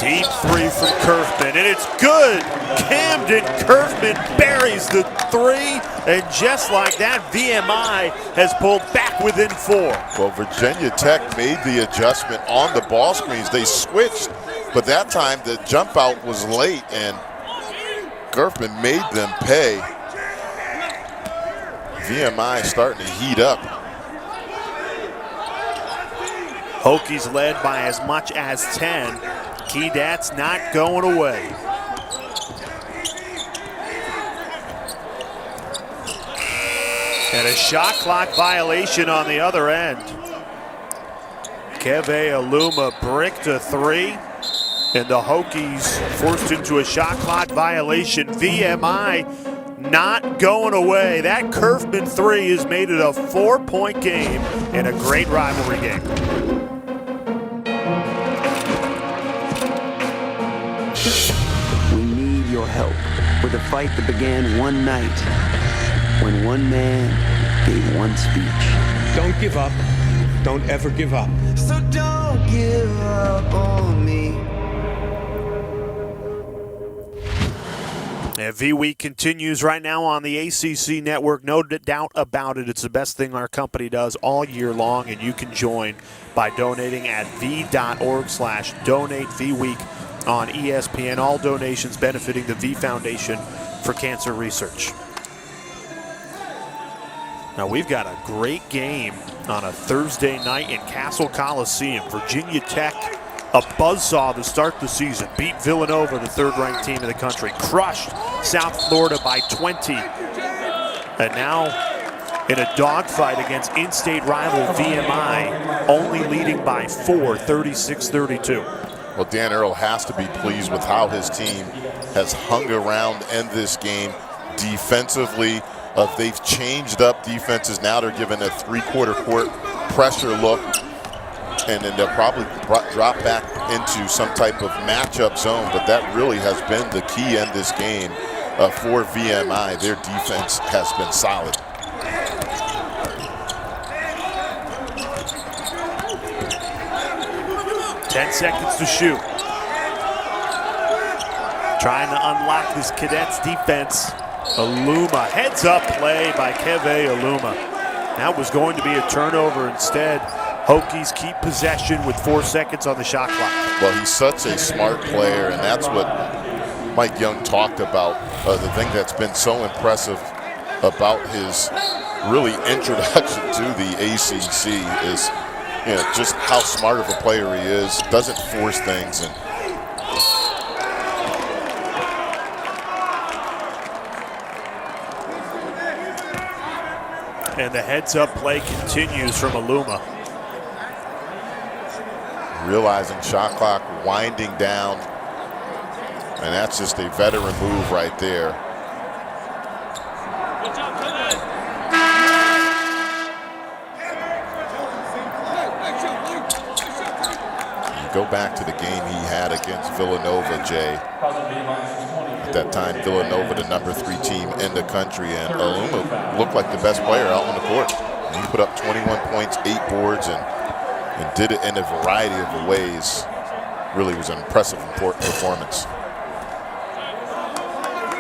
Deep three from Kerfman, and it's good. Camden Kerfman buries the three, and just like that, VMI has pulled back within 4. Well, Virginia Tech made the adjustment on the ball screens. They switched, but that time the jump out was late, and Kerfman made them pay. VMI starting to heat up. Hokies led by as much as 10. Keydats not going away. And a shot clock violation on the other end. Keve Aluma bricked a three, and the Hokies forced into a shot clock violation. VMI not going away. That Kerfman three has made it a 4-point game and a great rivalry game. We need your help with a fight that began one night when one man gave one speech. Don't give up. Don't ever give up. So don't give up on me. And V-Week continues right now on the ACC network. No doubt about it. It's the best thing our company does all year long, and you can join by donating at v.org/donate V-Week on ESPN. All donations benefiting the V Foundation for Cancer Research. Now we've got a great game on a Thursday night in Castle Coliseum. Virginia Tech, a buzzsaw to start the season, beat Villanova, the third-ranked team in the country, crushed South Florida by 20. And now in a dogfight against in-state rival VMI, only leading by 4, 36-32. Well, Dan Earl has to be pleased with how his team has hung around in this game defensively. They've changed up defenses. Now they're given a three-quarter court pressure look, and then they'll probably drop back into some type of matchup zone, but that really has been the key in this game for VMI. Their defense has been solid. Ten seconds to shoot. Trying to unlock this Cadets defense. Aluma, heads up play by Keve Aluma. That was going to be a turnover. Instead, Hokies keep possession with 4 seconds on the shot clock. Well, he's such a smart player, and that's what Mike Young talked about. The thing that's been so impressive about his really introduction to the ACC is, just how smart of a player he is. Doesn't force things, and the heads-up play continues from Aluma. Realizing shot clock winding down, and that's just a veteran move right there. Go back to the game he had against Villanova, Jay. At that time, Villanova, the #3 team in the country, and Aluma looked like the best player out on the court. And he put up 21 points, 8 boards, and did it in a variety of ways. Really was an impressive performance.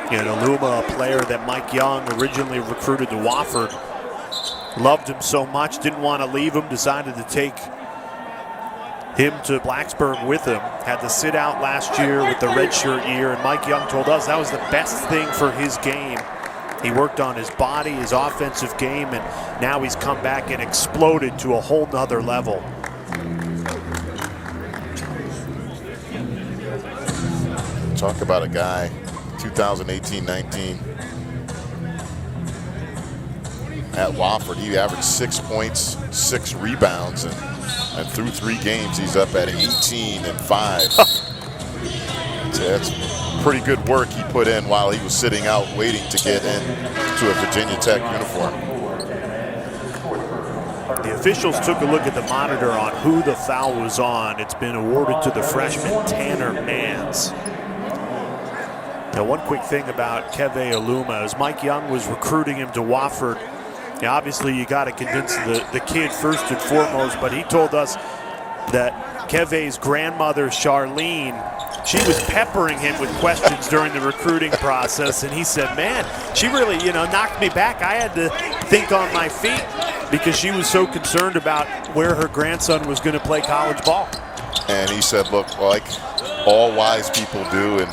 And Aluma, a player that Mike Young originally recruited to Wofford, loved him so much, didn't want to leave him, decided to take him to Blacksburg with him. Had to sit out last year with the redshirt year, and Mike Young told us that was the best thing for his game. He worked on his body, his offensive game, and now he's come back and exploded to a whole nother level. Talk about a guy, 2018-19. At Wofford, he averaged 6 points, 6 rebounds, and through 3 games, he's up at 18 and 5. So that's pretty good work he put in while he was sitting out waiting to get into a Virginia Tech uniform. The officials took a look at the monitor on who the foul was on. It's been awarded to the freshman Tanner Mans. Now, one quick thing about Keve Aluma, as Mike Young was recruiting him to Wofford, obviously you got to convince the kid first and foremost, but he told us that Keve's grandmother, Charlene, she was peppering him with questions during the recruiting process, and he said, man, she really, knocked me back. I had to think on my feet because she was so concerned about where her grandson was going to play college ball. And he said, look, like all wise people do, and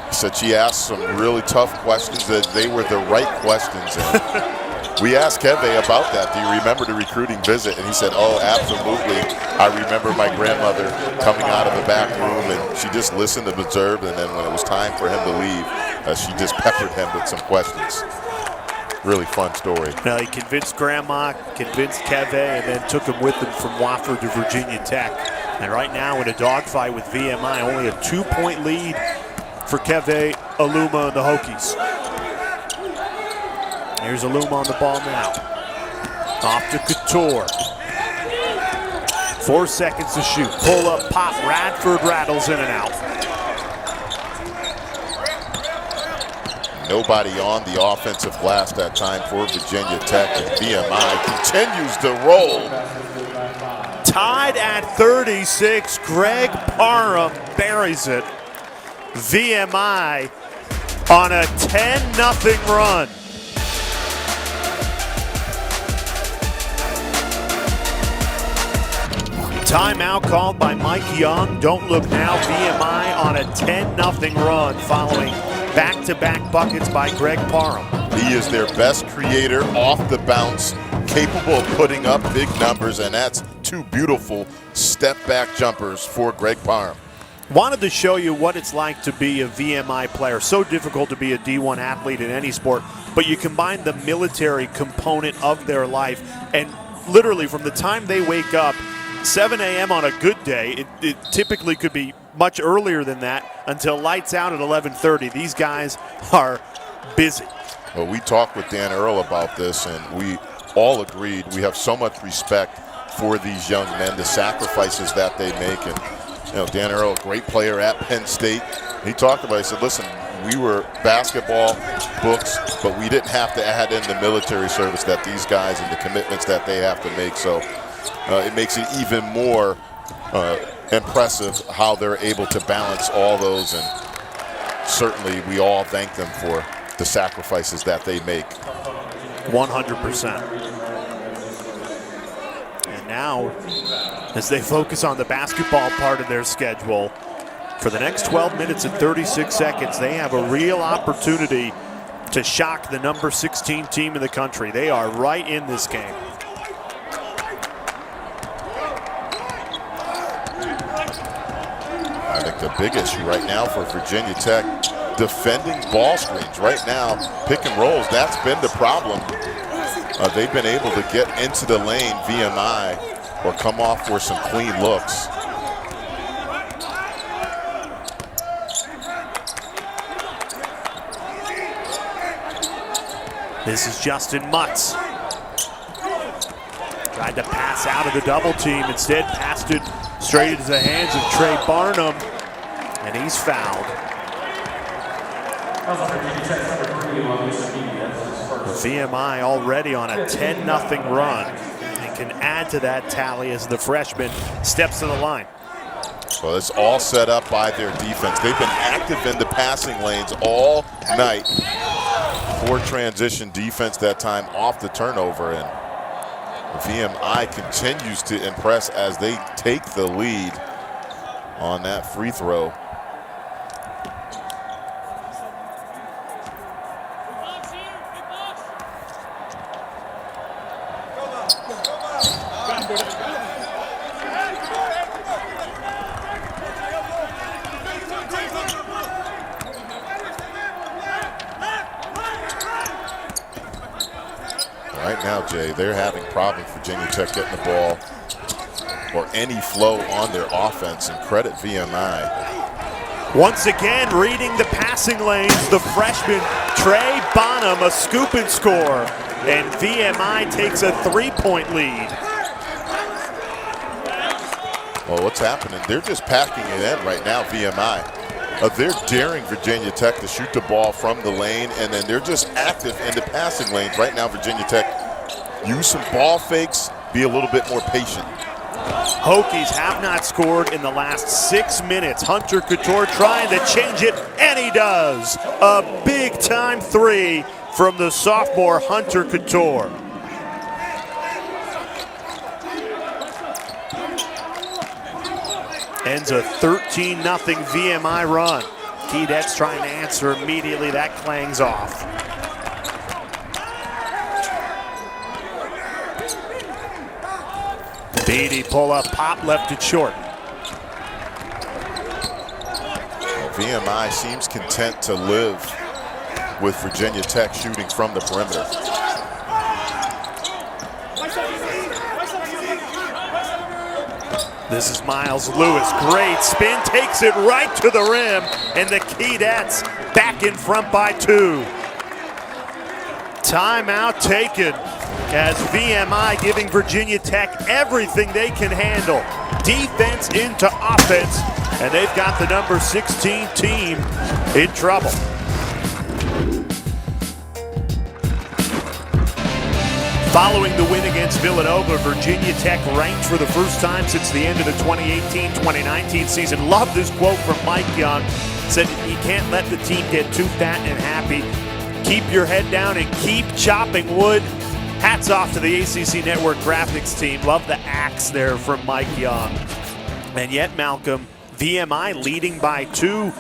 he said she asked some really tough questions, that they were the right questions. And we asked Keve about that. Do you remember the recruiting visit? And he said, oh, absolutely. I remember my grandmother coming out of the back room, and she just listened and observed, and then when it was time for him to leave, she just peppered him with some questions. Really fun story. Now, he convinced Grandma, convinced Keve, and then took him with him from Wofford to Virginia Tech. And right now in a dogfight with VMI, only a 2-point lead for Keve Aluma and the Hokies. Here's Aluma on the ball now. Off to Couture. 4 seconds to shoot. Pull up, pop. Radford rattles in and out. Nobody on the offensive glass that time for Virginia Tech, and VMI continues to roll. Tied at 36. Greg Parham buries it. VMI on a 10-0 run. Timeout called by Mike Young. Don't look now. VMI on a 10-0 run following back-to-back buckets by Greg Parham. He is their best creator off the bounce, capable of putting up big numbers, and that's 2 beautiful step-back jumpers for Greg Parham. Wanted to show you what it's like to be a VMI player. So difficult to be a D1 athlete in any sport, but you combine the military component of their life, and literally from the time they wake up, 7 a.m. on a good day, it typically could be much earlier than that until lights out at 11:30. These guys are busy. Well, we talked with Dan Earl about this, and we all agreed we have so much respect for these young men, the sacrifices that they make. And Dan Earl, a great player at Penn State, he talked about it. He said, listen, we were basketball, books, but we didn't have to add in the military service that these guys and the commitments that they have to make. So it makes it even more impressive how they're able to balance all those, and certainly we all thank them for the sacrifices that they make. 100%. And now, as they focus on the basketball part of their schedule, for the next 12 minutes and 36 seconds, they have a real opportunity to shock the number 16 team in the country. They are right in this game. I think the big issue right now for Virginia Tech, defending ball screens. Right now, pick and rolls, that's been the problem. They've been able to get into the lane, VMI, or come off for some clean looks. This is Justin Mutz. Tried to pass out of the double team. Instead, passed it straight into the hands of Trey Barnum, and he's fouled. VMI already on a 10-0 run and can add to that tally as the freshman steps to the line. Well, it's all set up by their defense. They've been active in the passing lanes all night. Poor transition defense that time off the turnover, and VMI continues to impress as they take the lead on that free throw. Right now, Jay, they're having problems, Virginia Tech, getting the ball or any flow on their offense, and credit VMI. Once again, reading the passing lanes, the freshman Trey Bonham, a scoop and score, and VMI takes a 3-point lead. Well, what's happening? They're just packing it in right now, VMI. They're daring Virginia Tech to shoot the ball from the lane, and then they're just active in the passing lanes. Right now, Virginia Tech use some ball fakes, be a little bit more patient. Hokies have not scored in the last 6 minutes. Hunter Couture trying to change it, and he does. A big-time three from the sophomore Hunter Couture. Ends a 13-0 VMI run. Keydets trying to answer immediately. That clangs off. Beatty pull up, pop left it short. VMI seems content to live with Virginia Tech shooting from the perimeter. This is Miles Lewis, great spin, takes it right to the rim, and the Keydets back in front by 2. Timeout taken as VMI giving Virginia Tech everything they can handle. Defense into offense, and they've got the number 16 team in trouble. Following the win against Villanova, Virginia Tech ranked for the first time since the end of the 2018-2019 season. Love this quote from Mike Young. Said, "You can't let the team get too fat and happy. Keep your head down and keep chopping wood." Hats off to the ACC Network graphics team. Love the axe there from Mike Young. And yet, Malcolm, VMI leading by 2.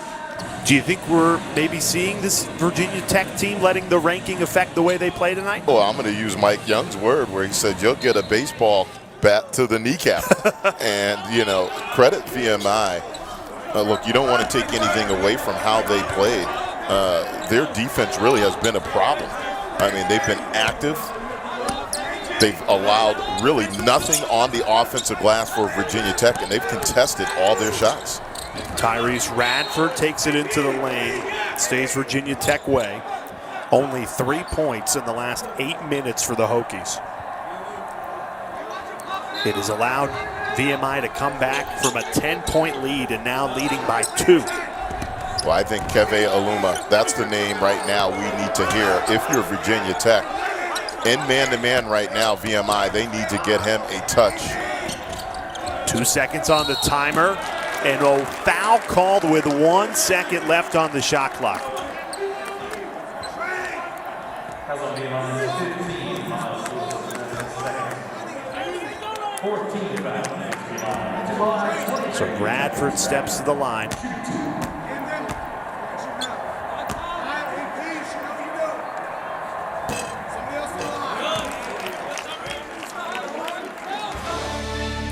Do you think we're maybe seeing this Virginia Tech team letting the ranking affect the way they play tonight? Well, I'm going to use Mike Young's word where he said you'll get a baseball bat to the kneecap. And, you know, credit VMI. Look, you don't want to take anything away from how they played. Their defense really has been a problem. I mean, they've been active. They've allowed really nothing on the offensive glass for Virginia Tech, and they've contested all their shots. Tyrese Radford takes it into the lane, stays Virginia Tech way. Only 3 points in the last 8 minutes for the Hokies. It has allowed VMI to come back from a 10-point lead and now leading by 2. Well, I think Keve Aluma, that's the name right now we need to hear. If you're Virginia Tech, in man-to-man right now, VMI, they need to get him a touch. 2 seconds on the timer. And a foul called with 1 second left on the shot clock. So Radford steps to the line.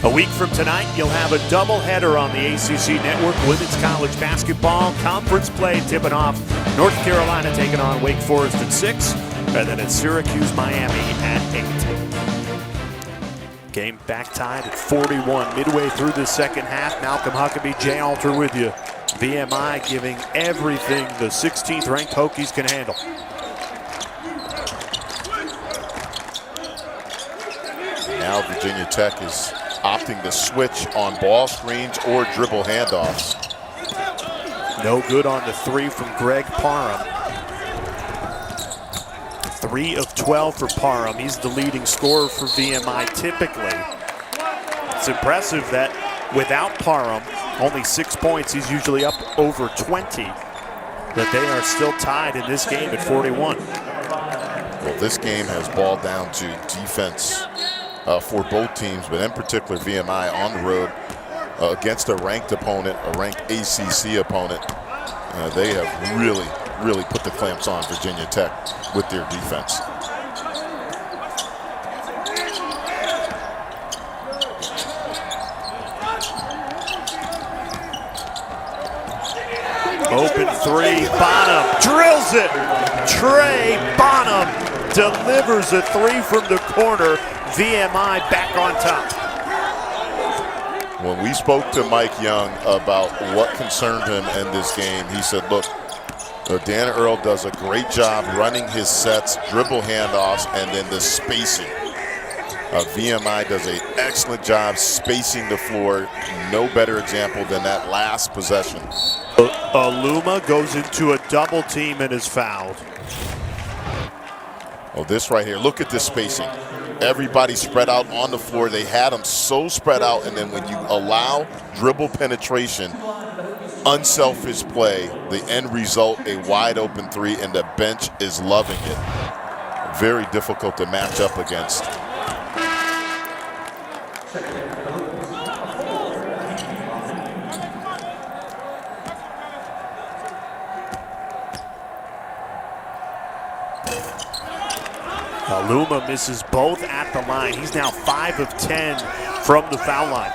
A week from tonight, you'll have a doubleheader on the ACC Network. Women's college basketball conference play tipping off. North Carolina taking on Wake Forest at 6, and then it's Syracuse, Miami at 8. Game back tied at 41 midway through the second half. Malcolm Huckabee, Jay Alter with you. VMI giving everything the 16th ranked Hokies can handle. Now Virginia Tech is opting to switch on ball screens or dribble handoffs. No good on the 3 from Greg Parham. 3 of 12 for Parham. He's the leading scorer for VMI typically. It's impressive that without Parham, only 6 points, he's usually up over 20, that they are still tied in this game at 41. Well, this game has boiled down to defense for both teams, but in particular VMI on the road against a ranked opponent, a ranked ACC opponent. They have really put the clamps on Virginia Tech with their defense. Open 3, Bonham drills it. Trey Bonham delivers a 3 from the corner. VMI back on top. When we spoke to Mike Young about what concerned him in this game, he said, look, Dan Earl does a great job running his sets, dribble handoffs, and then the spacing. VMI does an excellent job spacing the floor. No better example than that last possession. Aluma goes into a double team and is fouled. Oh, this right here, look at this spacing. Everybody spread out on the floor. They had them so spread out, and then when you allow dribble penetration, unselfish play, the end result, a wide open 3, and the bench is loving it. Very difficult to match up against. Aluma misses both at the line. He's now 5 of 10 from the foul line.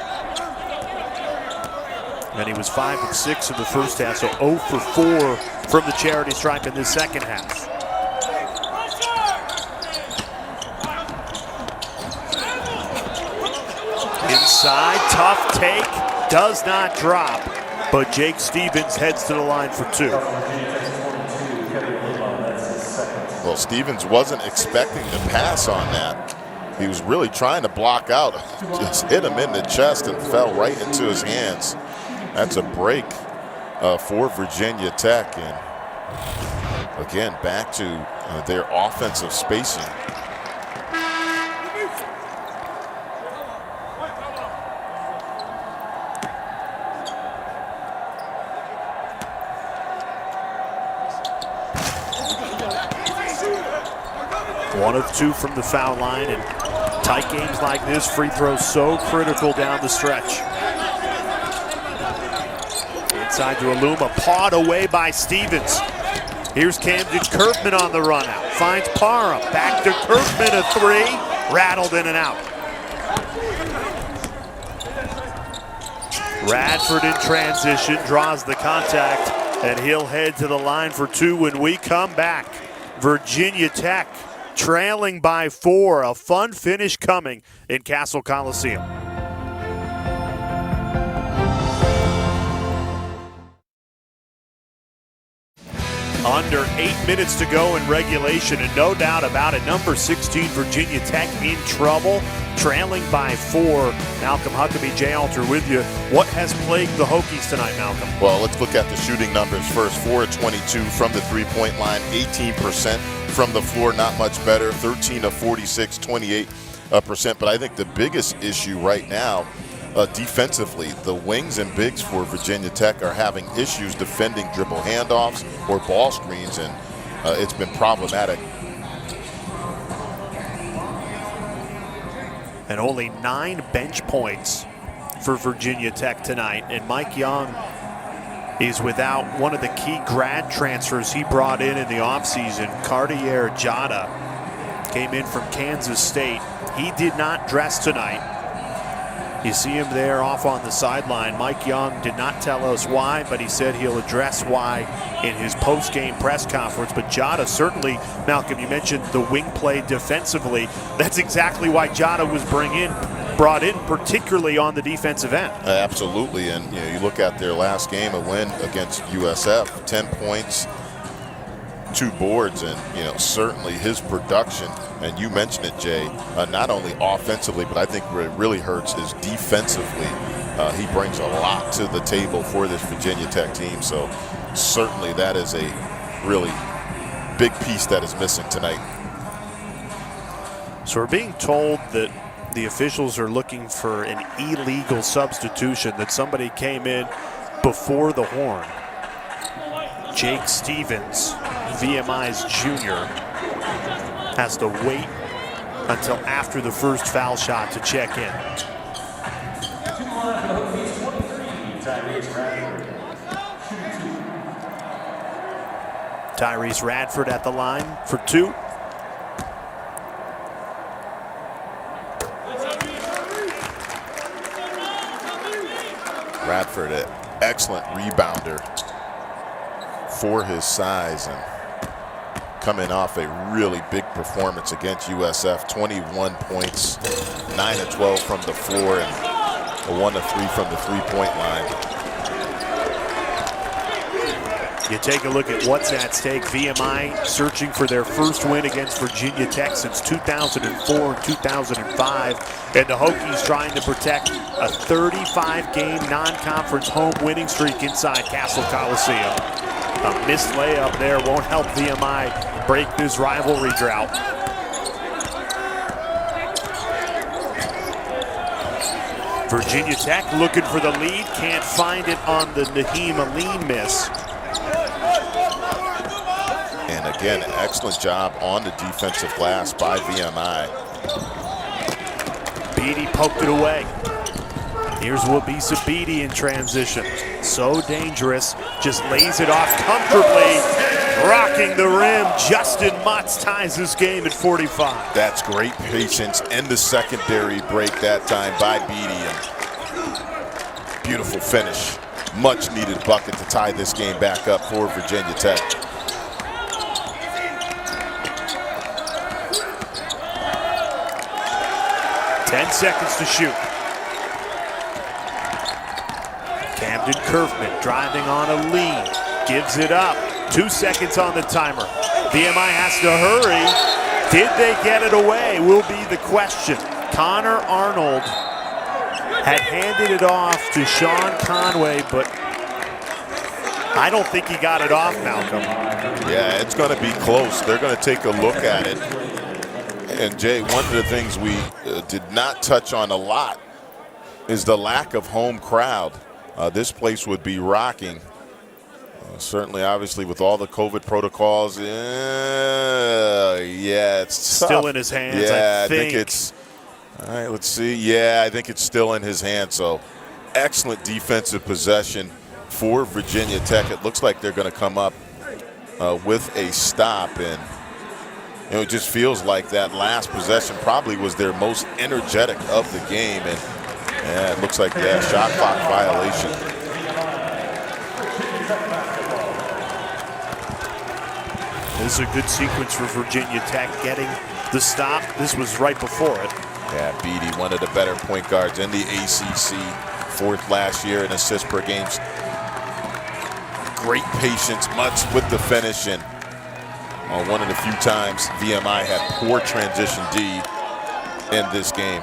And he was 5 of 6 in the first half, so 0 for 4 from the charity stripe in this second half. Inside, tough take, does not drop, but Jake Stevens heads to the line for 2. Well, Stevens wasn't expecting to pass on that. He was really trying to block out. Just hit him in the chest and fell right into his hands. That's a break for Virginia Tech. And again, back to their offensive spacing. One of 2 from the foul line, and tight games like this, free throws so critical down the stretch. Inside to Aluma, pawed away by Stevens. Here's Camden Kirkman on the run out. Finds Parham, back to Kirkman, a 3, rattled in and out. Radford in transition, draws the contact, and he'll head to the line for 2 when we come back. Virginia Tech trailing by 4, a fun finish coming in Castle Coliseum. Under 8 minutes to go in regulation, and no doubt about it, number 16 Virginia Tech in trouble, trailing by 4. Malcolm Huckabee, Jay Alter with you. What has plagued the Hokies tonight, Malcolm? Well, let's look at the shooting numbers first. 4 of 22 from the three-point line, 18% from the floor, not much better. 13 of 46, 28%. But I think the biggest issue right now, defensively, the wings and bigs for Virginia Tech are having issues defending dribble handoffs or ball screens, and it's been problematic. And only 9 bench points for Virginia Tech tonight. And Mike Young is without one of the key grad transfers he brought in the offseason. Cartier Jada came in from Kansas State. He did not dress tonight. You see him there off on the sideline. Mike Young did not tell us why, but he said he'll address why in his post-game press conference. But Jada certainly, Malcolm, you mentioned the wing play defensively. That's exactly why Jada was brought in, particularly on the defensive end. Absolutely, and you look at their last game, a win against USF, 10 points, 2 boards, and certainly his production, and you mentioned it, Jay, not only offensively, but I think where it really hurts is defensively. He brings a lot to the table for this Virginia Tech team, so certainly that is a really big piece that is missing tonight. So we're being told that the officials are looking for an illegal substitution, that somebody came in before the horn. Jake Stevens, VMI's junior, has to wait until after the first foul shot to check in. Tyrese Radford at the line for 2. Radford, an excellent rebounder for his size, and coming off a really big performance against USF. 21 points, 9 of 12 from the floor, and a 1 of 3 from the three-point line. You take a look at what's at stake. VMI searching for their first win against Virginia Tech since 2004 and 2005. And the Hokies trying to protect a 35-game non-conference home winning streak inside Castle Coliseum. A missed layup there won't help VMI break this rivalry drought. Virginia Tech looking for the lead, can't find it on the Naheem Aline miss. And again, excellent job on the defensive glass by VMI. Beatty poked it away. Here's Wabisa Beatty in transition. So dangerous, just lays it off comfortably, rocking the rim. Justin Mutz ties this game at 45. That's great patience and the secondary break that time by Beatty. And beautiful finish. Much needed bucket to tie this game back up for Virginia Tech. Ten seconds to shoot. Camden Kerfman driving on a lead, gives it up. 2 seconds on the timer. VMI has to hurry. Did they get it away will be the question. Connor Arnold had handed it off to Sean Conway, but I don't think he got it off, Malcolm. Yeah, it's going to be close. They're going to take a look at it. And Jay, one of the things we did not touch on a lot is the lack of home crowd. This place would be rocking. Certainly, obviously, with all the COVID protocols. Yeah, it's still tough. In his hands, Yeah, I think it's, all right, let's see. Yeah, I think it's still in his hands. So, excellent defensive possession for Virginia Tech. It looks like they're going to come up with a stop, and it just feels like that last possession probably was their most energetic of the game. And yeah, it looks like shot clock violation. This is a good sequence for Virginia Tech getting the stop. This was right before it. Yeah, Beatty, one of the better point guards in the ACC, 4th last year in assists per game. Great patience, Mutz with the finish, and one of the few times VMI had poor transition D in this game.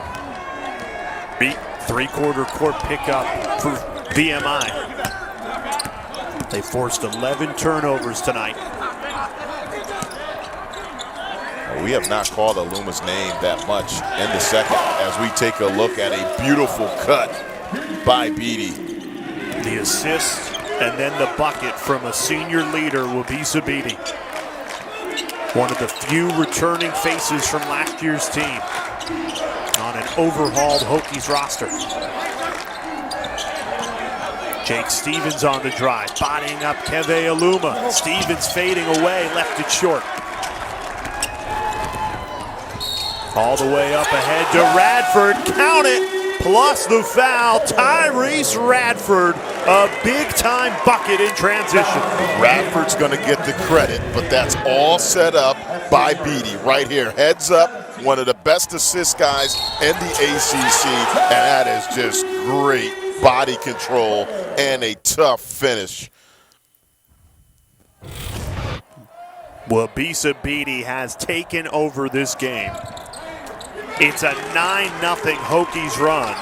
Beat 3/4 court pickup for VMI. They forced 11 turnovers tonight. We have not called Aluma's name that much in the second as we take a look at a beautiful cut by Beatty. The assist and then the bucket from a senior leader, Wabisa Beatty. One of the few returning faces from last year's team on an overhauled Hokies roster. Jake Stevens on the drive, bodying up Keve Aluma. Stevens fading away, left it short. All the way up ahead to Radford, count it! plus the foul. Tyrese Radford, a big-time bucket in transition. Radford's going to get the credit, but that's all set up by Beatty right here. Heads up, one of the best assist guys in the ACC, and that is just great body control and a tough finish. Wabisa Beatty has taken over this game. It's a 9-0 Hokies run.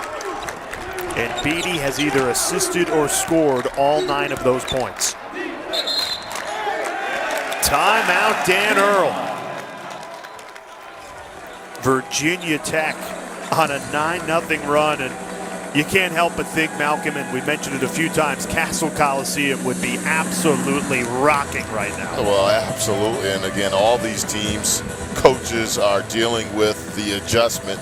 And Beatty has either assisted or scored all 9 of those points. Timeout, Dan Earl. Virginia Tech on a 9-0 run, and you can't help but think, Malcolm, and we mentioned it a few times, Castle Coliseum would be absolutely rocking right now. Well, absolutely. And again, all these teams, coaches are dealing with the adjustment,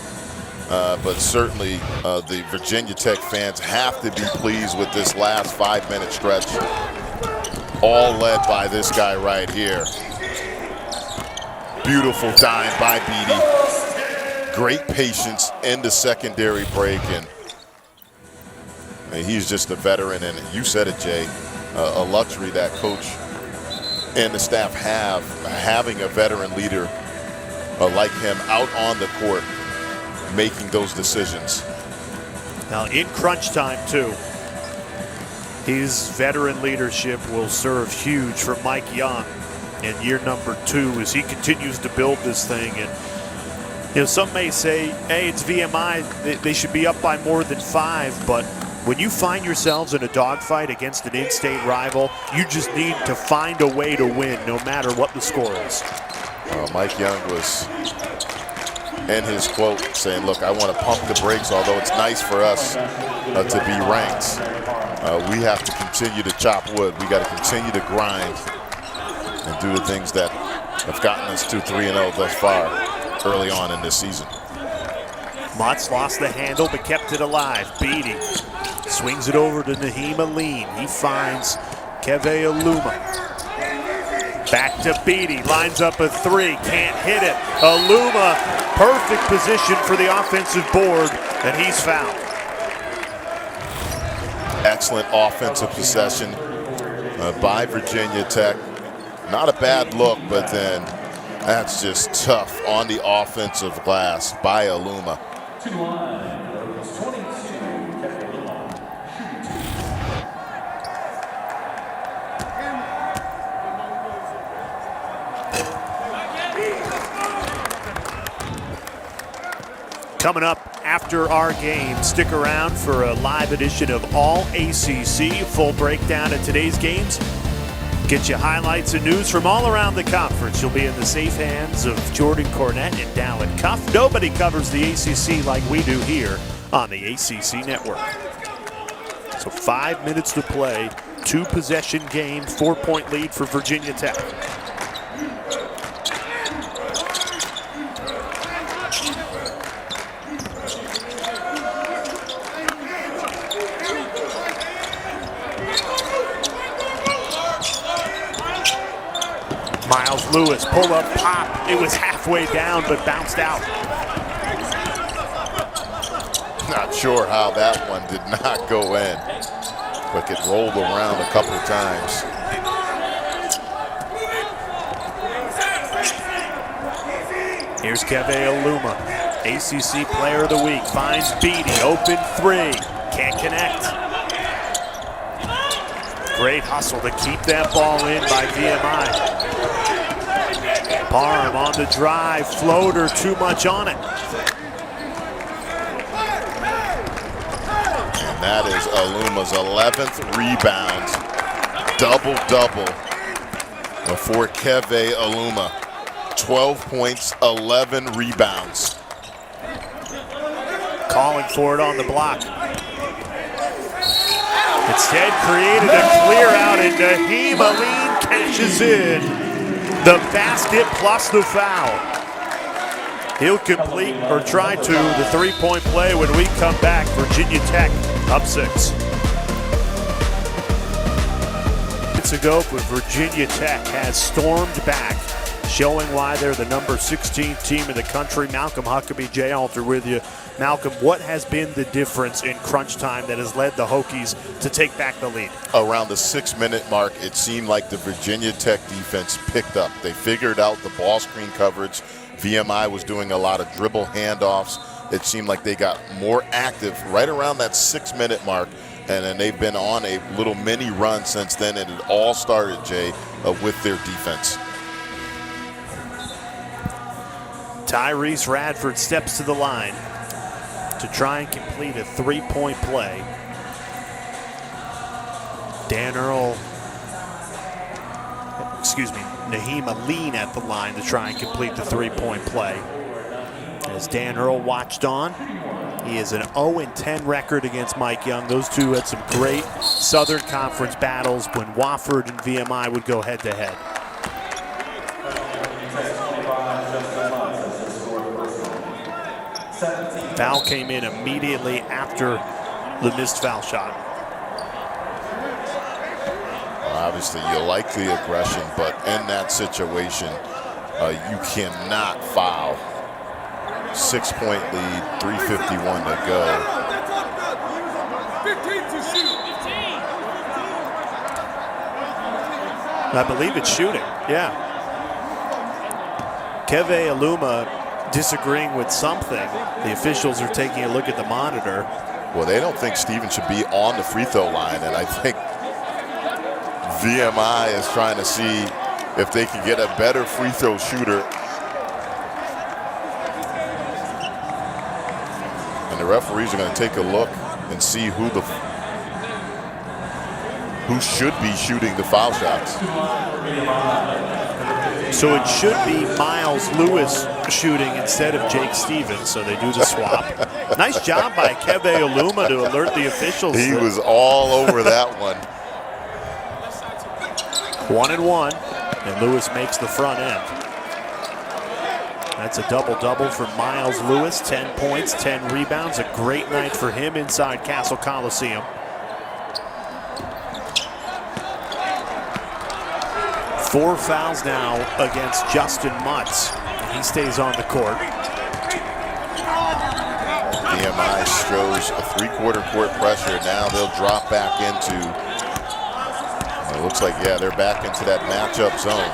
but certainly the Virginia Tech fans have to be pleased with this last 5-minute stretch, all led by this guy right here. Beautiful dime by Beatty. Great patience in the secondary break, and he's just a veteran, and you said it, Jay, a luxury that coach and the staff have, having a veteran leader like him out on the court, making those decisions. Now in crunch time too, his veteran leadership will serve huge for Mike Young in year number 2 as he continues to build this thing. And you know, some may say, hey, it's VMI, they should be up by more than 5, but when you find yourselves in a dogfight against an in-state rival, you just need to find a way to win no matter what the score is. Mike Young was in his quote saying, look, I want to pump the brakes, although it's nice for us to be ranked. We have to continue to chop wood. We got to continue to grind and do the things that have gotten us to 3-0 thus far early on in this season. Mutz lost the handle but kept it alive. Beatty swings it over to Naheem Aline. He finds Keve Aluma. Back to Beatty, lines up a 3, can't hit it. Aluma, perfect position for the offensive board, and he's fouled. Excellent offensive possession by Virginia Tech. Not a bad look, but then that's just tough on the offensive glass by Aluma. Coming up after our game, stick around for a live edition of All ACC. Full breakdown of today's games. Get you highlights and news from all around the conference. You'll be in the safe hands of Jordan Cornette and Dallin Cuff. Nobody covers the ACC like we do here on the ACC Network. So 5 minutes to play, 2-possession game, 4-point lead for Virginia Tech. Miles Lewis, pull up, pop. It was halfway down, but bounced out. Not sure how that one did not go in, but it rolled around a couple of times. Here's Keve Aluma, ACC Player of the Week. Finds Beatty, open 3, can't connect. Great hustle to keep that ball in by VMI. Parham on the drive, floater, too much on it. And that is Aluma's 11th rebound. Double-double for Keve Aluma. 12 points, 11 rebounds. Calling for it on the block. Instead created a clear out, and Naheem Aline cashes in the basket plus the foul. He'll complete or try to the 3-point play when we come back. Virginia Tech up 6. Minutes ago, but Virginia Tech has stormed back, showing why they're the number 16 team in the country. Malcolm Huckabee, Jay Alter with you. Malcolm, what has been the difference in crunch time that has led the Hokies to take back the lead? Around the 6-minute mark, it seemed like the Virginia Tech defense picked up. They figured out the ball screen coverage. VMI was doing a lot of dribble handoffs. It seemed like they got more active right around that 6-minute mark, and then they've been on a little mini run since then, and it all started, Jay, with their defense. Tyrese Radford steps to the line to try and complete a 3-point play. Naheem Aline at the line to try and complete the 3-point play. As Dan Earl watched on, he has an 0-10 record against Mike Young. Those two had some great Southern Conference battles when Wofford and VMI would go head-to-head. Foul came in immediately after the missed foul shot. Obviously, you like the aggression, but in that situation, you cannot foul. 6-point lead, 3:51 to go. I believe it's shooting, yeah. Keve Aluma disagreeing with something. The officials are taking a look at the monitor. Well, they don't think Steven should be on the free throw line, and I think VMI is trying to see if they can get a better free throw shooter. And the referees are going to take a look and see who should be shooting the foul shots. So it should be Miles Lewis shooting instead of Jake Stevens, so they do the swap. Nice job by Keve Aluma to alert the officials. He was all over that one. 1-1, and Lewis makes the front end. That's a double-double for Miles Lewis, 10 points, 10 rebounds. A great night for him inside Castle Coliseum. Four fouls now against Justin Mutz. He stays on the court. VMI shows a 3/4 court pressure. Now they'll drop back into, it looks like, yeah, they're back into that matchup zone.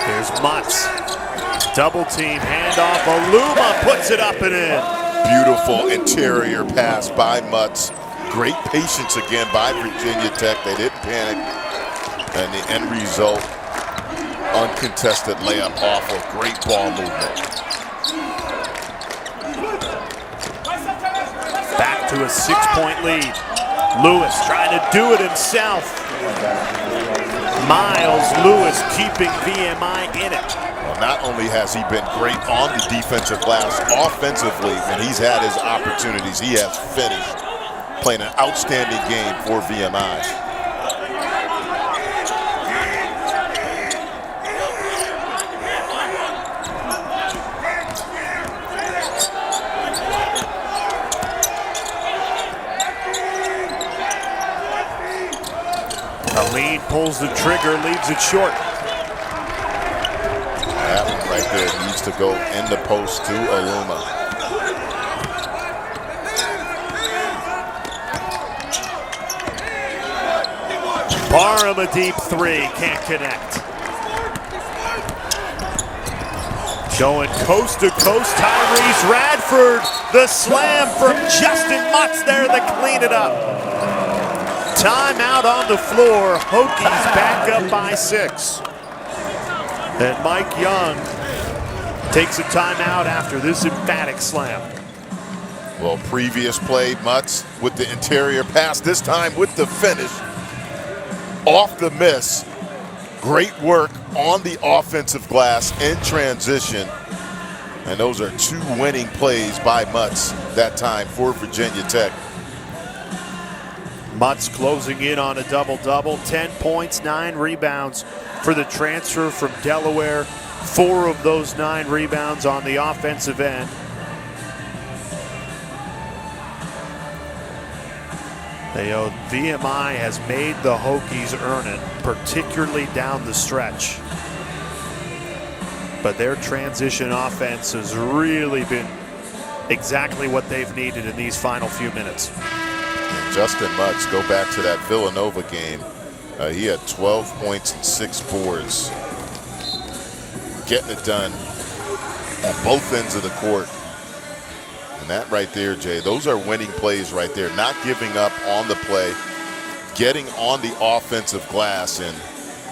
Here's Mutz. Double team, handoff, Aluma puts it up and in. Beautiful interior pass by Mutz. Great patience again by Virginia Tech. They didn't panic. And the end result, uncontested layup off of great ball movement. Back to a 6-point lead. Lewis trying to do it himself. Miles Lewis keeping VMI in it. Well, not only has he been great on the defensive glass, offensively, when he's had his opportunities, he has finished. Playing an outstanding game for VMI. Aline pulls the trigger, leaves it short. That one right there needs to go in the post to Aluma. Barham a deep three, can't connect. Going coast to coast, Tyrese Radford. The slam from Justin Mutz there to clean it up. Timeout on the floor. Hokies back up by 6. And Mike Young takes a timeout after this emphatic slam. Well, previous play, Mutz with the interior pass, this time with the finish. Off the miss. Great work on the offensive glass in transition. And those are 2 winning plays by Mutz that time for Virginia Tech. Mutz closing in on a double-double, 10 points, 9 rebounds for the transfer from Delaware. 4 of those 9 rebounds on the offensive end. You know, VMI has made the Hokies earn it, particularly down the stretch. But their transition offense has really been exactly what they've needed in these final few minutes. Justin Mutz, go back to that Villanova game. He had 12 points and 6 boards. Getting it done on both ends of the court. And that right there, Jay, those are winning plays right there. Not giving up on the play, getting on the offensive glass, and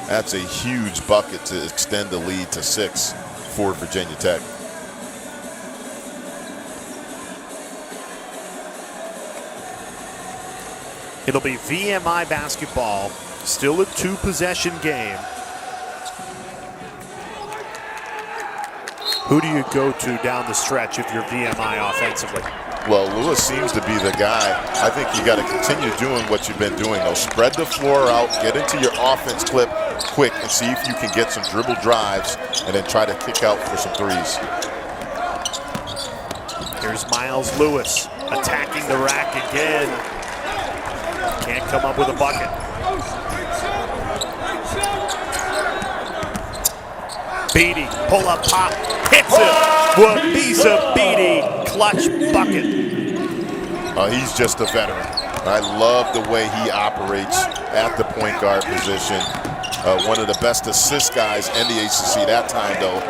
that's a huge bucket to extend the lead to 6 for Virginia Tech. It'll be VMI basketball, still a 2-possession game. Who do you go to down the stretch if you're VMI offensively? Well, Lewis seems to be the guy. I think you got to continue doing what you've been doing, though. Spread the floor out, get into your offense clip quick, and see if you can get some dribble drives and then try to kick out for some threes. Here's Miles Lewis attacking the rack again. Can't come up with a bucket. Beatty, pull up pop, hits it. Wabisa Beatty, clutch bucket. He's just a veteran. I love the way he operates at the point guard position. One of the best assist guys in the ACC that time, though,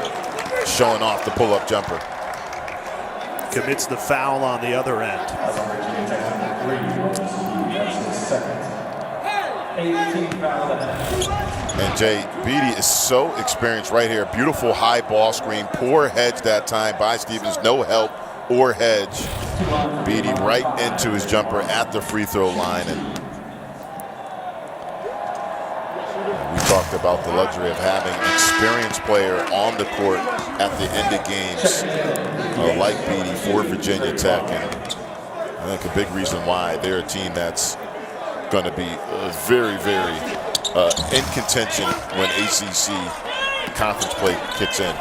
showing off the pull-up jumper. Commits the foul on the other end. And Jay, Beatty is so experienced right here. Beautiful high ball screen. Poor hedge that time by Stevens. No help or hedge. Beatty right into his jumper at the free throw line. And we talked about the luxury of having an experienced player on the court at the end of games like Beatty for Virginia Tech. And I think a big reason why they're a team that's going to be very, very in contention when ACC conference play kicks in.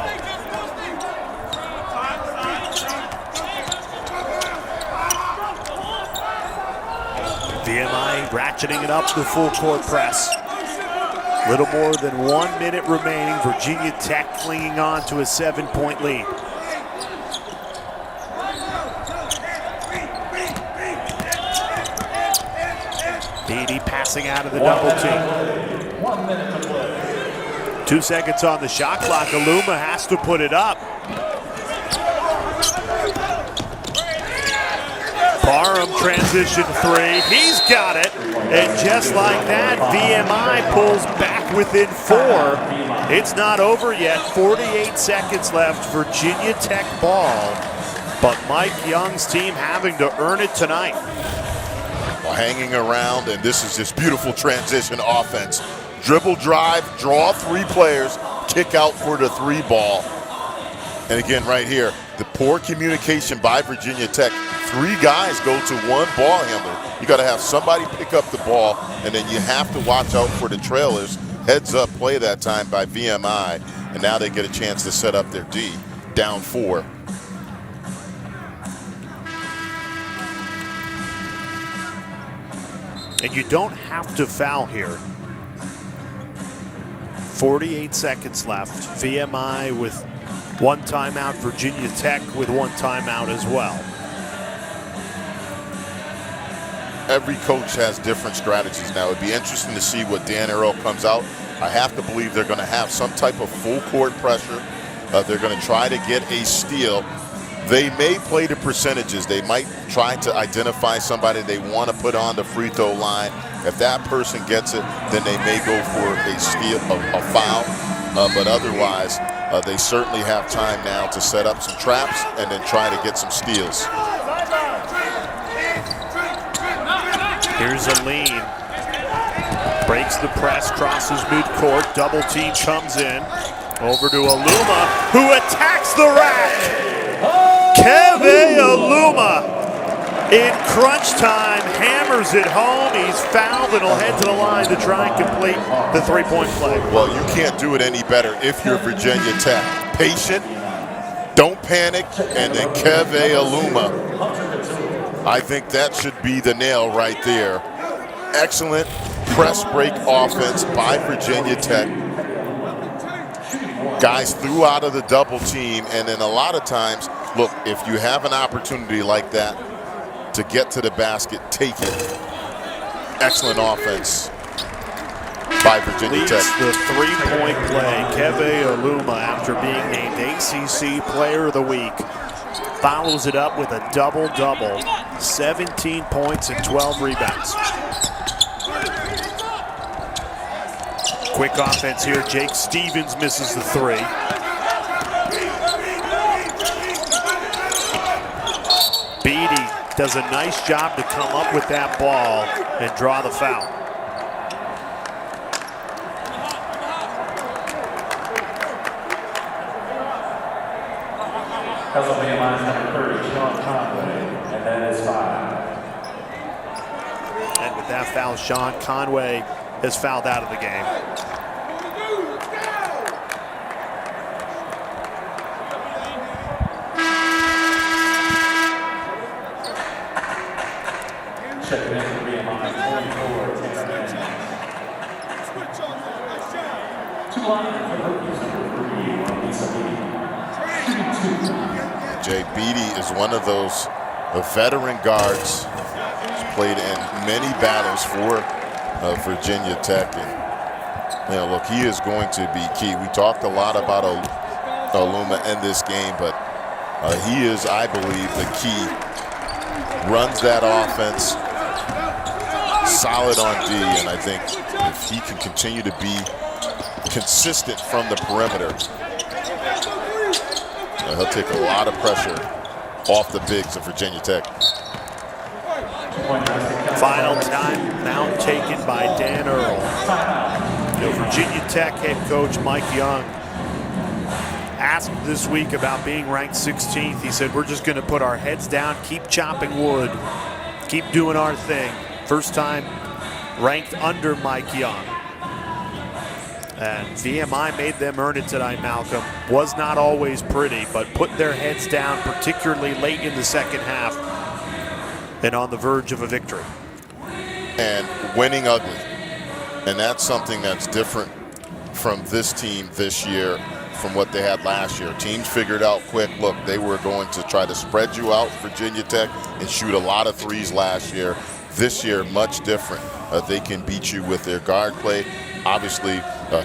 VMI ratcheting it up the full court press. Little more than 1 minute remaining. Virginia Tech clinging on to a 7-point lead. Beatty passing out of the double team. 2 seconds on the shot clock. Aluma has to put it up. Barham transition 3. He's got it. And just like that, VMI pulls back within 4. It's not over yet. 48 seconds left. Virginia Tech ball. But Mike Young's team having to earn it tonight. Hanging around, and this is just beautiful transition offense. Dribble drive, draw 3 players, kick out for the 3 ball. And again, right here, the poor communication by Virginia Tech. 3 guys go to 1 ball handler. You got to have somebody pick up the ball, and then you have to watch out for the trailers. Heads up play that time by VMI, and now they get a chance to set up their D, down 4. And you don't have to foul here. 48 seconds left. VMI with 1 timeout. Virginia Tech with 1 timeout as well. Every coach has different strategies now. It'd be interesting to see what Dan Arrow comes out. I have to believe they're going to have some type of full court pressure. They're going to try to get a steal. They may play the percentages. They might try to identify somebody they want to put on the free throw line. If that person gets it, then they may go for a steal, a foul. But otherwise, they certainly have time now to set up some traps and then try to get some steals. Here's a lean. Breaks the press, crosses midcourt. Double team comes in. Over to Aluma, who attacks the rack. Keve Aluma in crunch time hammers it home. He's fouled and will head to the line to try and complete the 3-point play. Well, you can't do it any better if you're Virginia Tech. Patient, don't panic, and then Keve Aluma. I think that should be the nail right there. excellent press break offense by Virginia Tech. Guys threw out of the double team, and then a lot of times, look, if you have an opportunity like that to get to the basket, take it. Excellent offense by Virginia Tech. The three-point play. Keve Aluma, after being named ACC Player of the Week, follows it up with a double-double, 17 points and 12 rebounds. Quick offense here. Jake Stevens misses the three. Beatty does a nice job to come up with that ball and draw the foul. That's on VMI's number 30, Sean Conway, and that is 5. And with that foul, Sean Conway has fouled out of the game. Checking in for VMI, 24, Tanner Mann. Two line for Hokies, number 3, Lisa Beatty. Jay Beatty is one of those veteran guards. He's played in many battles for Virginia Tech, and look, he is going to be key. We talked a lot about Aluma in this game, but he is, I believe, the key. Runs that offense, solid on D, and I think if he can continue to be consistent from the perimeter, he'll take a lot of pressure off the bigs of Virginia Tech. Final timeout taken by Dan Earl. Virginia Tech head coach Mike Young asked this week about being ranked 16th. He said, we're just going to put our heads down, keep chopping wood, keep doing our thing. First time ranked under Mike Young. And VMI made them earn it tonight, Malcolm. Was not always pretty, but put their heads down, particularly late in the second half, and on the verge of a victory. And winning ugly. And that's something that's different from this team this year from what they had last year. Teams figured out quick, look, they were going to try to spread you out, Virginia Tech, and shoot a lot of threes last year. This year, much different. They can beat you with their guard play. Obviously,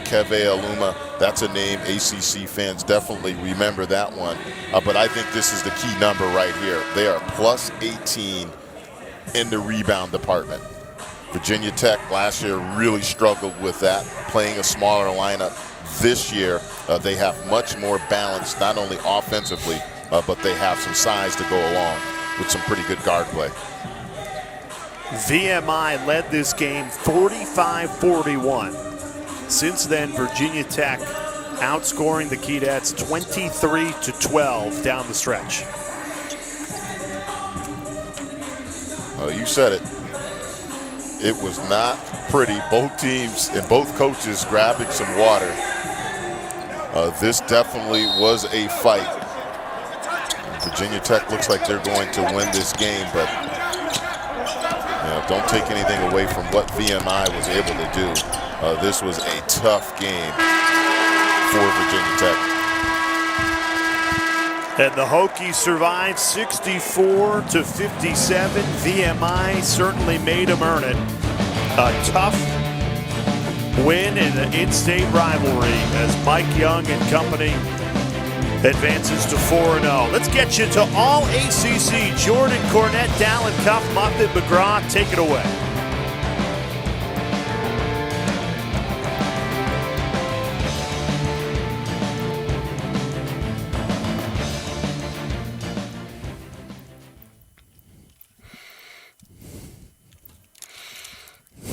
Keve Aluma, that's a name ACC fans definitely remember that one. But I think this is the key number right here. They are plus 18 in the rebound department. Virginia Tech last year really struggled with that, playing a smaller lineup. This year, they have much more balance, not only offensively, but they have some size to go along with some pretty good guard play. VMI led this game 45-41. Since then, Virginia Tech outscoring the Keydets 23-12 down the stretch. You said it. It was not pretty. Both teams and both coaches grabbing some water. This definitely was a fight. Virginia Tech looks like they're going to win this game, but don't take anything away from what VMI was able to do. This was a tough game for Virginia Tech. And the Hokies survived 64-57. VMI certainly made them earn it. A tough win in an in-state rivalry as Mike Young and company advances to 4-0. Let's get you to all ACC. Jordan Cornette, Dallin Cuff, Muffet McGraw, take it away.